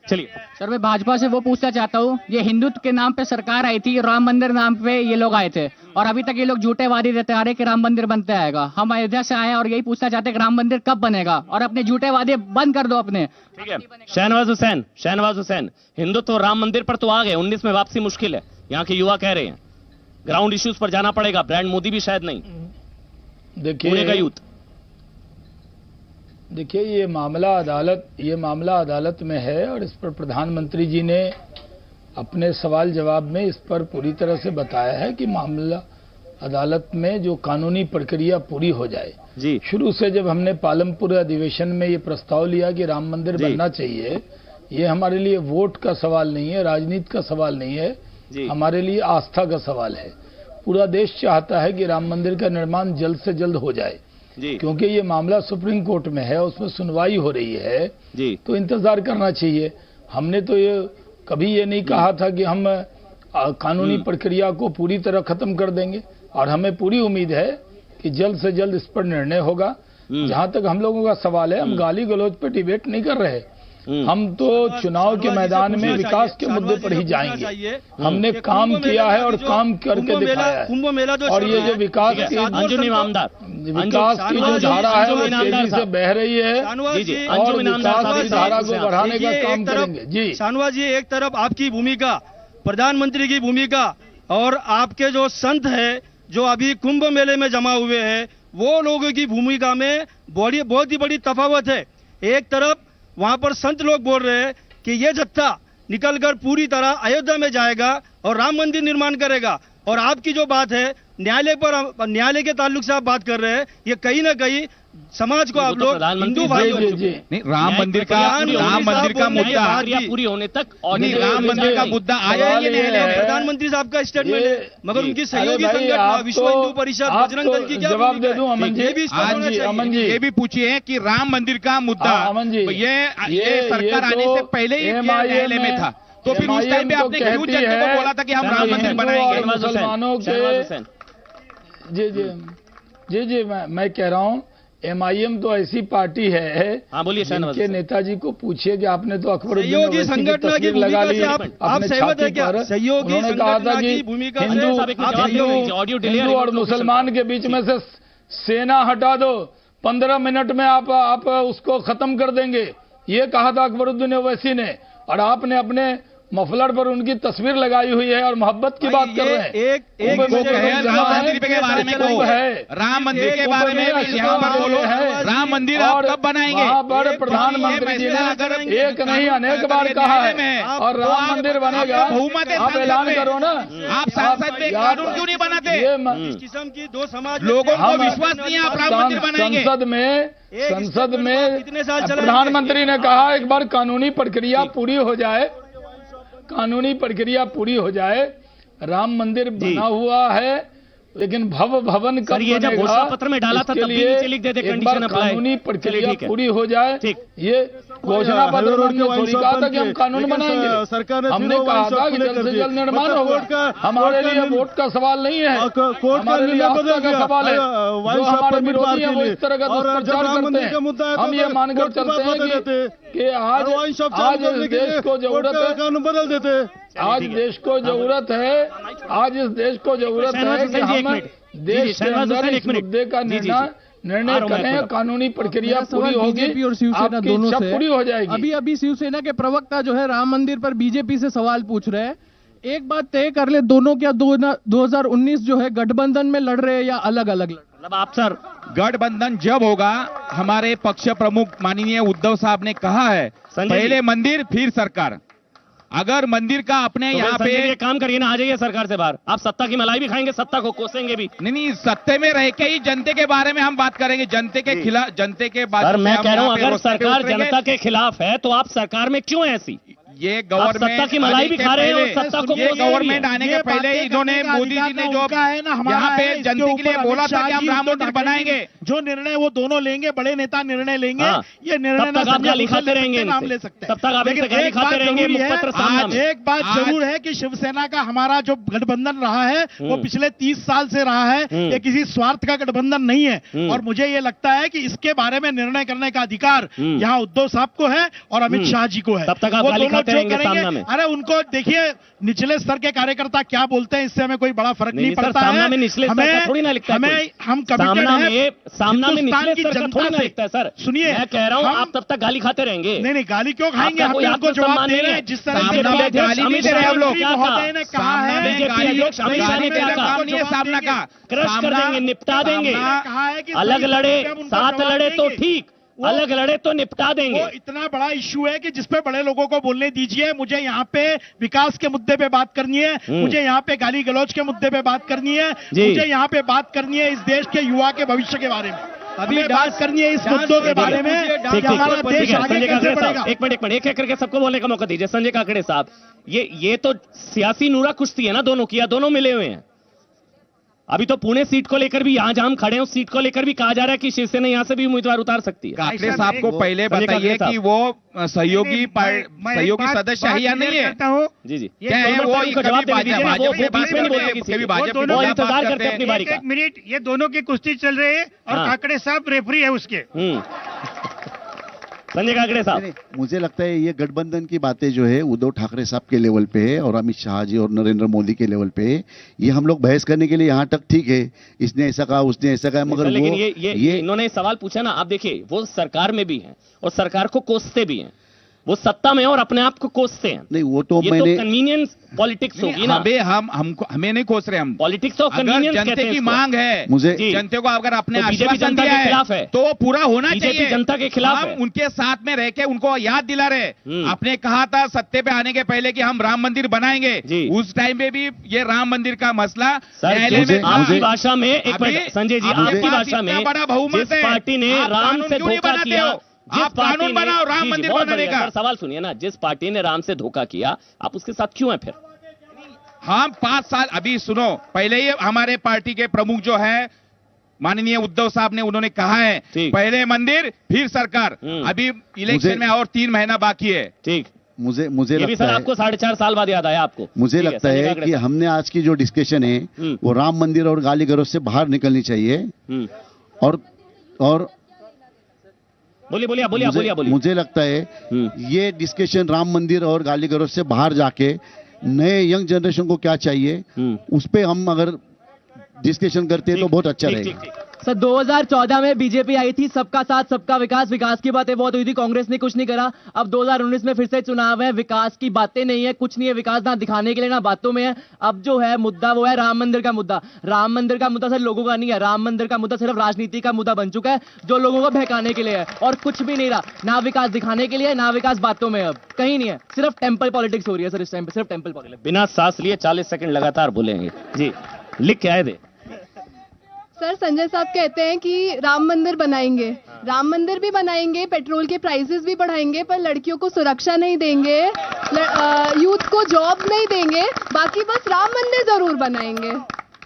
चलिए सर, मैं भाजपा से वो पूछना चाहता हूँ, ये हिंदुत्व के नाम पे सरकार आई थी, राम मंदिर नाम पे ये लोग आए थे, और अभी तक ये लोग झूठे वादे देते आ रहे कि राम मंदिर बनते आएगा। हम अयोध्या से आए और यही पूछना चाहते हैं कि राम मंदिर कब बनेगा, और अपने झूठे वादे बंद कर दो अपने। ठीक है, शहनवाज हुसैन, हिंदुत्व और राम मंदिर पर तो आ गए, 19 में वापसी मुश्किल है, यहाँ के युवा कह रहे हैं ग्राउंड इश्यूज पर जाना पड़ेगा, ब्रांड मोदी भी शायद नहीं। देखिए का यूथ, देखिए ये मामला अदालत में है, और इस पर प्रधानमंत्री जी ने अपने सवाल जवाब में इस पर पूरी तरह से बताया है कि मामला अदालत में जो कानूनी प्रक्रिया पूरी हो जाए। जी, शुरू से जब हमने पालमपुर अधिवेशन में ये प्रस्ताव लिया कि राम मंदिर बनना चाहिए, ये हमारे लिए वोट का सवाल नहीं है, राजनीति का सवाल नहीं है, हमारे लिए आस्था का सवाल है। पूरा देश चाहता है कि राम मंदिर का निर्माण जल्द से जल्द हो जाए, क्योंकि ये मामला सुप्रीम कोर्ट में है, उसमें सुनवाई हो रही है, तो इंतजार करना चाहिए। हमने तो ये कभी ये नहीं कहा था कि हम कानूनी प्रक्रिया को पूरी तरह खत्म कर देंगे, और हमें पूरी उम्मीद है कि जल्द से जल्द इस पर निर्णय होगा। जहां तक हम लोगों का सवाल है, हम गाली गलौज पे डिबेट नहीं कर रहे, हम तो चुनाव के मैदान में विकास के मुद्दे पर ही जाएंगे। हमने काम किया है और काम करके दिखाया है, कुंभ मेला जो और ये जो विकास की जो धारा है वो तेजी से बह रही है, और विकास की धारा को बढ़ाने का काम करेंगे। जी शाहनवाज जी, एक तरफ आपकी भूमिका, प्रधानमंत्री की भूमिका, और आपके जो संत है जो अभी कुंभ मेले में जमा हुए हैं, वो लोगों की भूमिका में बहुत ही बड़ी तफावत है। एक तरफ वहां पर संत लोग बोल रहे हैं कि ये जत्था निकलकर पूरी तरह अयोध्या में जाएगा और राम मंदिर निर्माण करेगा, और आपकी जो बात है न्यायालय के ताल्लुक से आप बात कर रहे हैं, ये कहीं ना कहीं समाज को आप लोग हिंदू भाइयों नहीं, राम मंदिर का मुद्दा पूरी होने तक, और राम मंदिर का मुद्दा आया ही नहीं है। प्रधानमंत्री साहब का स्टेटमेंट है, मगर उनकी सहयोगी संगठन विश्व हिंदू परिषद, बजरंग दल की क्या जवाब दे दूं अमन जी? ये भी पूछिए कि राम मंदिर का मुद्दा ये सरकार आने से पहले ही न्यायालय में था, तो फिर उस टाइम पे आपने क्यों जनता को बोला था कि हम राम मंदिर बनाएंगे? मुसलमानों के जी मैं कह रहा हूँ, MIM तो ऐसी पार्टी है, बोलिए के नेताजी को पूछिए कि आपने तो सहयोगी संगठन की भूमिका से आप सहमत है क्या? सहयोगी उन्होंने कहा था कि हिंदू और मुसलमान के बीच में से सेना हटा दो, 15 मिनट में आप उसको खत्म कर देंगे, ये कहा था अकबरुद्दीन ओवैसी ने, और आपने अपने मफलर पर उनकी तस्वीर लगाई हुई है और मोहब्बत की बात कर रहे हैं। राम मंदिर के बारे में कहो, राम मंदिर के बारे में यहाँ पर बोलो, राम मंदिर आप कब बनाएंगे? वहाँ पर प्रधानमंत्री जी ने एक नहीं अनेक बार कहा है, और राम मंदिर बनेगा, बहुमत है, आप ऐलान करो ना। आप सांसद में कानून क्यों नहीं बनाते? इस किस्म की दो समाज लोगों को विश्वास नहीं है आप राम मंदिर बनाएंगे। संसद में प्रधानमंत्री ने कहा एक बार कानूनी प्रक्रिया पूरी हो जाए, राम मंदिर बना हुआ है, लेकिन भवन कब बनेगा, जब घोषणा पत्र में डाला था तब भी नीचे लिख देते कंडीशन अप्लाई, कानूनी प्रक्रिया पूरी हो जाए। ये घोषणा पत्र में थोड़ी कहा था कि हम कानून बनाएंगे, हमने कहा था कि जल्द से जल्द निर्माण होगा। हमारे लिए वोट का सवाल नहीं है, हमारे लिए आस्था का सवाल है। जो हमारे विरोधी हैं वो इस तरह का दुष्प्रचार करते हैं, हम ये मानकर चलते हैं कि आज इस देश को जरूरत है, बदल देते, आज देश को जरूरत है, आज इस देश को जरूरत है कि हम देश के अंदर इस मुद्दे का निर्णय करें, कानूनी प्रक्रिया पूरी होगी, बीजेपी और शिवसेना दोनों से पूरी हो जाएगी। अभी शिवसेना के प्रवक्ता जो है राम मंदिर पर बीजेपी से सवाल पूछ रहे हैं, एक बात तय कर ले, दोनों क्या 2019 जो है गठबंधन में लड़ रहे हैं या अलग अलग लड़? मतलब आप सर, गठबंधन जब होगा, हमारे पक्ष प्रमुख माननीय उद्धव साहब ने कहा है पहले मंदिर फिर सरकार। अगर मंदिर का अपने तो यहाँ पे काम करिए ना, आ जाइए सरकार से बाहर, आप सत्ता की मलाई भी खाएंगे, सत्ता को कोसेंगे भी नहीं, सत्ते में रह के ही जनते के बारे में हम बात करेंगे, जनते के खिलाफ, जनते के बारे में। मैं कह रहा हूँ अगर सरकार जनता के खिलाफ है तो आप सरकार में क्यों ऐसी? ये गवर्नमेंट सत्ता की मलाई भी खा रहे हैं और सत्ता को ये गवर्नमेंट आने के पहले इन्होंने मोदी जी ने जो यहाँ पे जनता के लिए बोला था कि हम राम मंदिर बनाएंगे, जो निर्णय वो दोनों लेंगे, बड़े नेता निर्णय लेंगे, ये निर्णय तब तक आप गाली खाते रहेंगे, नाम ले सकते हैं। तब तक आप गाली खाते रहेंगे मुखपत्र सामना में। एक बात जरूर है कि शिवसेना का हमारा जो गठबंधन रहा है वो पिछले 30 साल से रहा है, ये किसी स्वार्थ का गठबंधन नहीं है। और मुझे ये लगता है कि इसके बारे में निर्णय करने का अधिकार यहाँ उद्धव साहब को है और अमित शाह जी को है। तब तक आप गाली खाते रहेंगे सामना में। अरे उनको देखिए, निचले स्तर के कार्यकर्ता क्या बोलते हैं, इससे हमें कोई बड़ा फर्क नहीं पड़ता है। सामना में निचले स्तर का थोड़ी ना लिखता है, हम सामना में निचले स्तर का थोड़ी ना लिखता है। सर सुनिए, मैं कह रहा हूँ आप तब तक गाली खाते रहेंगे। नहीं, गाली क्यों खाएंगे, हम उनको जवाब दे रहे हैं। जिस तरह से गाली दे रहे हैं हम लोग, कहा है बीजेपी अध्यक्ष अमित शाह ने क्या कहा, सामना का क्रश कर देंगे, निपटा देंगे। अलग लड़े, साथ लड़े तो ठीक, अलग लड़े तो निपटा देंगे। वो इतना बड़ा इश्यू है कि जिसपे बड़े लोगों को बोलने दीजिए। मुझे यहाँ पे विकास के मुद्दे पे बात करनी है, मुझे यहाँ पे गाली गलौज के मुद्दे पे बात करनी है, मुझे यहाँ पे बात करनी है इस देश के युवा के भविष्य के बारे में, अभी बात करनी है इस मुद्दों के बारे में कि हमारा देश आगे कैसे बढ़ेगा। एक मिनट एक करके सबको बोलने का मौका दीजिए। संजय काकड़े साहब, ये तो सियासी नूरा कुश्ती है ना, दोनों की, दोनों मिले हुए हैं। अभी तो पुणे सीट को लेकर भी, यहाँ जहां हम खड़े हैं उस सीट को लेकर भी कहा जा रहा है कि शिवसेना यहाँ से भी उम्मीदवार उतार सकती है। काकड़े साहब को पहले बताइए कि वो सहयोगी सदस्य है या नहीं है। जी क्या है वो जवाब वो इंतजार करते हैं अपनी बारी का। एक मिनट, ये दोनों की कुश्ती चल रही है और काकड़े साहब रेफरी है उसके। संजय काकड़े साहब, मुझे लगता है ये गठबंधन की बातें जो है उद्धव ठाकरे साहब के लेवल पे है और अमित शाह जी और नरेंद्र मोदी के लेवल पे है। ये हम लोग बहस करने के लिए यहाँ तक ठीक है, इसने ऐसा कहा उसने ऐसा कहा, मगर लेकिन ये इन्होंने सवाल पूछा ना, आप देखिए वो सरकार में भी हैं और सरकार को कोसते भी हैं, वो सत्ता में और अपने आप को कोसते हैं। नहीं, वो तो मैंने कन्वीनियंस पॉलिटिक्स होगी ना। हमें नहीं कोस रहे हम, पॉलिटिक्स तो कन्वीनियंस कहते हैं। जनता की मांग है, मुझे जनता को अगर अपने बीजेपी जनता के खिलाफ है तो वो पूरा होना चाहिए। जनता के खिलाफ है, उनके साथ में रह के उनको याद दिला रहे। आपने कहा था सत्ते पे आने के पहले कि हम राम मंदिर बनाएंगे, उस टाइम पे भी ये राम मंदिर का मसला आपकी भाषा में, एक मिनट संजय जी, आपकी भाषा में बड़ा बहुमत है, पार्टी ने राम से धोखा किया, आप कानून बनाओ राम मंदिर बनाने का। सवाल सुनिए ना, जिस पार्टी ने राम से धोखा किया आप उसके साथ क्यों हैं फिर? हम 5 साल, अभी सुनो, पहले ही हमारे पार्टी के प्रमुख जो है माननीय उद्धव साहब ने, उन्होंने कहा है पहले मंदिर फिर सरकार। अभी इलेक्शन में और 3 महीना बाकी है। ठीक, मुझे ये भी सर आपको 4.5 साल बाद याद आया आपको? मुझे लगता है कि हमने आज की जो डिस्कशन है वो राम मंदिर और गाली गलौज से बाहर निकलनी चाहिए। और बोलिए। मुझे लगता है ये डिस्कशन राम मंदिर और गाली गलौज से बाहर जाके नए यंग जनरेशन को क्या चाहिए उस पे हम अगर डिस्कशन करते हैं तो बहुत अच्छा रहेगा। सर 2014 में बीजेपी आई थी, सबका साथ सबका विकास, विकास की बातें बहुत हुई थी, कांग्रेस ने कुछ नहीं करा। अब 2019 में फिर से चुनाव है, विकास की बातें नहीं है, कुछ नहीं है, विकास ना दिखाने के लिए ना बातों में है। अब जो है मुद्दा वो है राम मंदिर का मुद्दा। राम मंदिर का मुद्दा सर लोगों का नहीं है, राम मंदिर का मुद्दा सिर्फ राजनीति का मुद्दा बन चुका है जो लोगों को बहकाने के लिए है और कुछ भी नहीं रहा। ना विकास दिखाने के लिए, ना विकास बातों में, अब कहीं नहीं है, सिर्फ टेम्पल पॉलिटिक्स हो रही है सर इस टाइम पे, सिर्फ टेम्पल पॉलिटिक्स। बिना सांस लिए 40 सेकंड लगातार बोलेंगे जी, लिख के आए थे। सर संजय साहब कहते हैं कि राम मंदिर बनाएंगे, राम मंदिर भी बनाएंगे, पेट्रोल के प्राइसेस भी बढ़ाएंगे, पर लड़कियों को सुरक्षा नहीं देंगे, यूथ को जॉब नहीं देंगे, बाकी बस राम मंदिर जरूर बनाएंगे।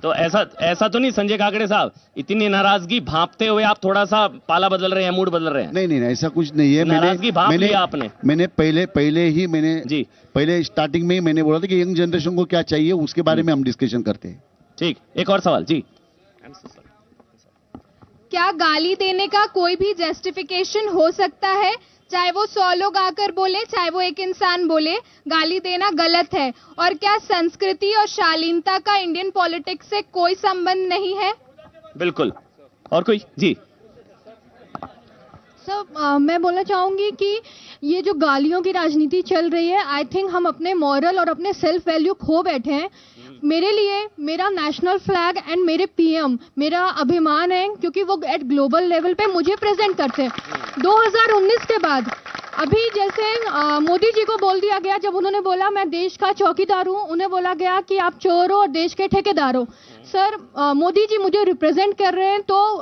तो ऐसा तो नहीं संजय काकड़े साहब, इतनी नाराजगी भांपते हुए आप थोड़ा सा पाला बदल रहे हैं, मूड बदल रहे हैं? नहीं, ऐसा कुछ नहीं है। नाराजगी भांप लिया आपने। मैंने पहले स्टार्टिंग में ही मैंने बोला था कि यंग जनरेशन को क्या चाहिए उसके बारे में हम डिस्कशन करते हैं। ठीक, एक और सवाल जी। क्या गाली देने का कोई भी जस्टिफिकेशन हो सकता है? चाहे वो 100 लोग आकर बोले, चाहे वो एक इंसान बोले, गाली देना गलत है। और क्या संस्कृति और शालीनता का इंडियन पॉलिटिक्स से कोई संबंध नहीं है? बिल्कुल। और कोई जी? सर मैं बोलना चाहूंगी कि ये जो गालियों की राजनीति चल रही है, आई थिंक हम अपने मॉरल और अपने सेल्फ वैल्यू खो बैठे हैं। मेरे लिए मेरा नेशनल फ्लैग एंड मेरे पीएम मेरा अभिमान है, क्योंकि वो एट ग्लोबल लेवल पे मुझे प्रेजेंट करते हैं। 2019 के बाद अभी जैसे मोदी जी को बोल दिया गया, जब उन्होंने बोला मैं देश का चौकीदार हूँ, उन्हें बोला गया कि आप चोर हो और देश के ठेकेदार हो। सर मोदी जी मुझे रिप्रेजेंट कर रहे हैं तो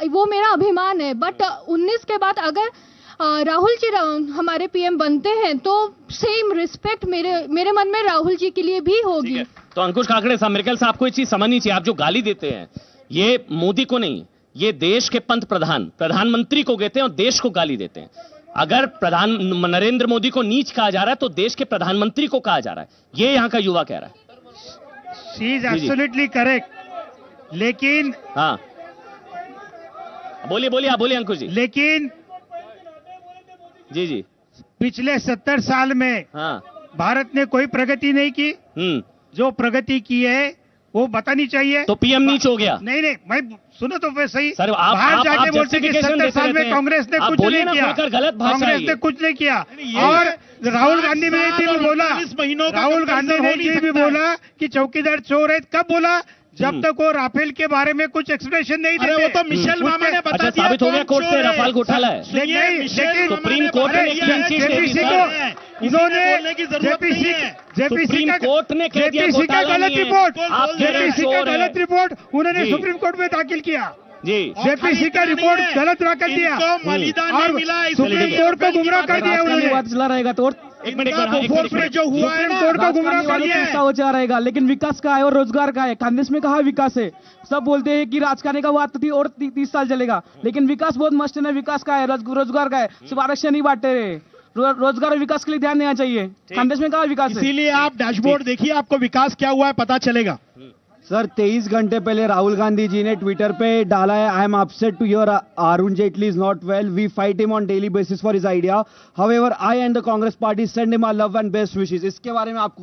वो मेरा अभिमान है। बट 19 के बाद अगर राहुल जी हमारे पीएम बनते हैं तो सेम रिस्पेक्ट मेरे मन में राहुल जी के लिए भी होगी। तो अंकुश काकड़े साहब, मेरे ख्याल से आपको ये चीज समझनी चाहिए, आप जो गाली देते हैं ये मोदी को नहीं, ये देश के प्रधानमंत्री को कहते हैं और देश को गाली देते हैं। अगर नरेंद्र मोदी को नीच कहा जा रहा है तो देश के प्रधानमंत्री को कहा जा रहा है, ये यहां का युवा कह रहा है। शी इज एब्सोल्युटली करेक्ट, लेकिन हाँ बोलिए आप बोलिए अंकुश जी। लेकिन जी पिछले 70 साल में भारत ने कोई प्रगति नहीं की। जो प्रगति की है वो बतानी चाहिए। तो पीएम नीच हो गया? नहीं मैं सुनो तो फिर सही। सर बाहर जाके बोलते कि 70 साल में कांग्रेस ने कुछ नहीं किया, कांग्रेस ने कुछ नहीं किया। और राहुल गांधी ने भी बोला, राहुल गांधी ने ये भी बोला कि चौकीदार चोर है। कब बोला? जब तक वो राफेल के बारे में कुछ एक्सप्लेनेशन नहीं देते। वो तो मिशेल मामा ने बता दिया साबित हो गया कोर्ट से राफेल घोटाला है। लेकिन सुप्रीम कोर्ट ने जेपीसी को उन्होंने जेपीसी का गलत रिपोर्ट उन्होंने सुप्रीम कोर्ट में दाखिल किया। जेपीसी का रिपोर्ट गलत दाखिल दिया और सुप्रीम कोर्ट को गुमराह कर दिया उन्होंने। चला रहेगा तो एक मिनट जो हुआ है ना कोर्ट को गुमराह कर दिया हो जा रहेगा, लेकिन विकास का है और रोजगार का है। कांग्रेस में कहा विकास है, सब बोलते हैं कि राजकारणी का बात थी और 30 साल चलेगा, लेकिन विकास बहुत मस्त है। विकास का है, रोजगार का है, सिर्फ आरक्षण नहीं बांटते रहे। रोजगार और विकास के लिए ध्यान देना चाहिए। कांग्रेस में कहा विकास है, इसीलिए आप डैशबोर्ड देखिए, आपको विकास क्या हुआ है पता चलेगा। सर 23 घंटे पहले राहुल गांधी जी ने ट्विटर पे डाला है, I am upset to your Arun Jaitley is not well, we fight him on daily basis for his idea, however I and the Congress party send him our love and best wishes. इसके बारे में आप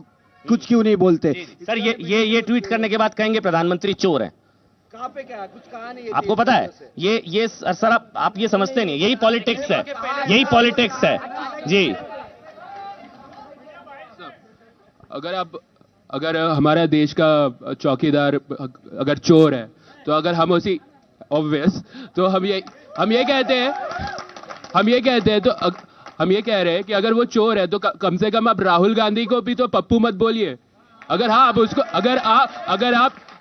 कुछ क्यों नहीं बोलते? सर ये ट्वीट करने के बाद कहेंगे प्रधानमंत्री चोर है। कहां पे क्या कुछ कहा नहीं? आपको पता है ये सर आप ये समझते नहीं, यही पॉलिटिक्स है, यही पॉलिटिक्स है जी। अगर हमारा देश का चौकीदार अगर चोर है तो अगर हम उसी ऑब्वियस तो हम ये कहते हैं तो हम ये कह रहे हैं कि अगर वो चोर है तो कम से कम आप राहुल गांधी को भी तो पप्पू मत बोलिए। अगर हाँ आप उसको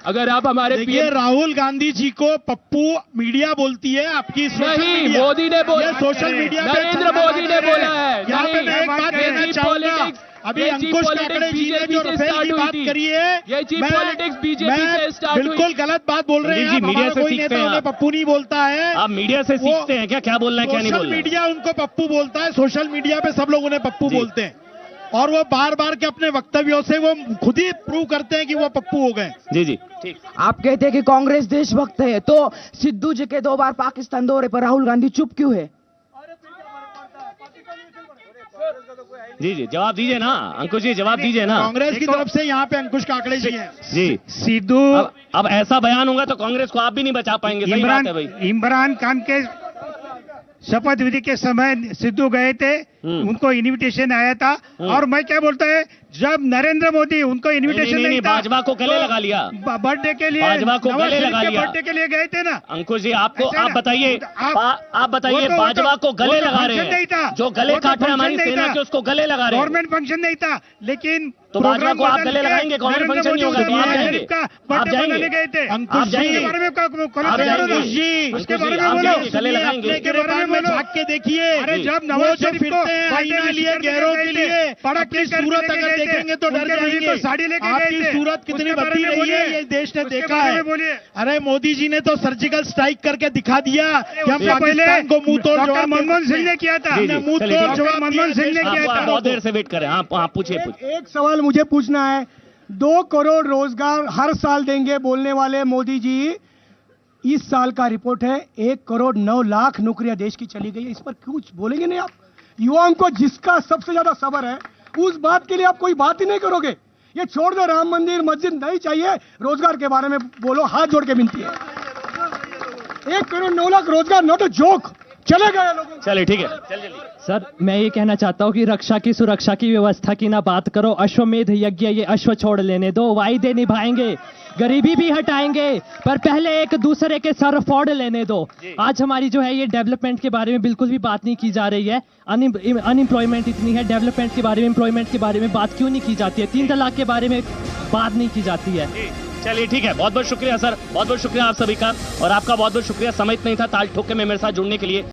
अगर आप हमारे देखिए राहुल गांधी जी को पप्पू मीडिया बोलती है, आपकी नहीं मोदी ने बोला, सोशल मीडिया नरेंद्र मोदी ने बोला है। यहाँ पे मैं एक बात कहना चाहूंगा, अभी अंकुश काकड़े जी ने जो राफेल की बात करी है, ये चीफ पॉलिटिक्स बीजेपी से स्टार्ट हुई। बिल्कुल गलत बात बोल रहे हैं। मीडिया से कोई नेता उन्हें पप्पू नहीं बोलता है। आप मीडिया से सीखते हैं क्या बोलना है क्या नहीं बोलना? सोशल मीडिया उनको पप्पू बोलता है, सोशल मीडिया पे सब लोग उन्हें पप्पू बोलते हैं और वो बार बार के अपने वक्तव्यों से वो खुद ही प्रूव करते हैं कि वो पप्पू हो गए। जी ठीक। आप कहते हैं कि कांग्रेस देशभक्त है, तो सिद्धू जी के 2 बार पाकिस्तान दौरे पर राहुल गांधी चुप क्यों है? जी जवाब दीजिए ना अंकुश जी, जवाब दीजिए ना। कांग्रेस की तरफ से यहाँ पे अंकुश काकड़े जी हैं। जी सिद्धू अब ऐसा बयान होगा तो कांग्रेस को आप भी नहीं बचा पाएंगे। सही बात है भाई। इमरान खान के शपथ विधि के समय सिद्धू गए थे, उनको इनविटेशन आया था और मैं क्या बोलता है, जब नरेंद्र मोदी उनको इनविटेशन नहीं था, भाजपा को गले लगा लिया बर्थडे के लिए, भाजपा को गले लगा लिया, बर्थडे के लिए गए थे ना अंकुश जी। आप बताइए भाजपा को गले लगा रहे हैं, जो गले काट रहे हमारी सेना के उसको गले लगा रहे हैं। गवर्नमेंट फंक्शन नहीं था, लेकिन तो भाजपा को आप गले लगाएंगे, गवर्नमेंट फंक्शन नहीं होगा तो आप जाएंगे, आप जाएंगे, गए थे। आप जाएंगे, उसके बारे में बोलो, गले लगाएंगे, के बारे में झांक के देखिए। अरे जब नवाज शरीफ को आईना लिए गैरों के लिए अपनी सूरत अगर देखेंगे तो डर जाएंगे। साड़ी लेके आपकी सूरत कितनी बदली रही है ये देश ने देखा है। अरे मोदी जी ने तो सर्जिकल स्ट्राइक करके दिखा दिया कि हम पाकिस्तान को मुंह तोड़ जवाब मनमोहन सिंह ने किया था, मुंह तोड़ जवाब मनमोहन सिंह ने किया था। बहुत देर से वेट करें। आप पूछिए। एक सवाल मुझे पूछना है, 2 करोड़ रोजगार हर साल देंगे बोलने वाले मोदी जी, इस साल का रिपोर्ट है 1 करोड़ 9 लाख नौकरियां देश की चली गई है। इस पर कुछ बोलेंगे नहीं आप? युवाओं को जिसका सबसे ज्यादा सब्र है उस बात के लिए आप कोई बात ही नहीं करोगे। ये छोड़ दो, राम मंदिर मस्जिद नहीं चाहिए, रोजगार के बारे में बोलो, हाथ जोड़ के विनती है। 1 करोड़ 9 लाख रोजगार नॉट अ जोक, चले गए लोगों। चलिए ठीक है। सर मैं ये कहना चाहता हूँ कि रक्षा की सुरक्षा की व्यवस्था की ना बात करो, अश्वमेध यज्ञ ये अश्व छोड़ लेने दो, वायदे निभाएंगे, गरीबी भी हटाएंगे, पर पहले एक दूसरे के सर फोड़ लेने दो। आज हमारी जो है ये डेवलपमेंट के बारे में बिल्कुल भी बात नहीं की जा रही है। अनएम्प्लॉयमेंट इतनी है, डेवलपमेंट के बारे में, एम्प्लॉयमेंट के बारे में बात क्यों नहीं की जाती है? 3 तलाक के बारे में बात नहीं की जाती है। चलिए ठीक है, बहुत बहुत शुक्रिया सर, बहुत बहुत शुक्रिया आप सभी का, और आपका बहुत बहुत शुक्रिया समय नहीं था ताल ठोक के में मेरे साथ जुड़ने के लिए।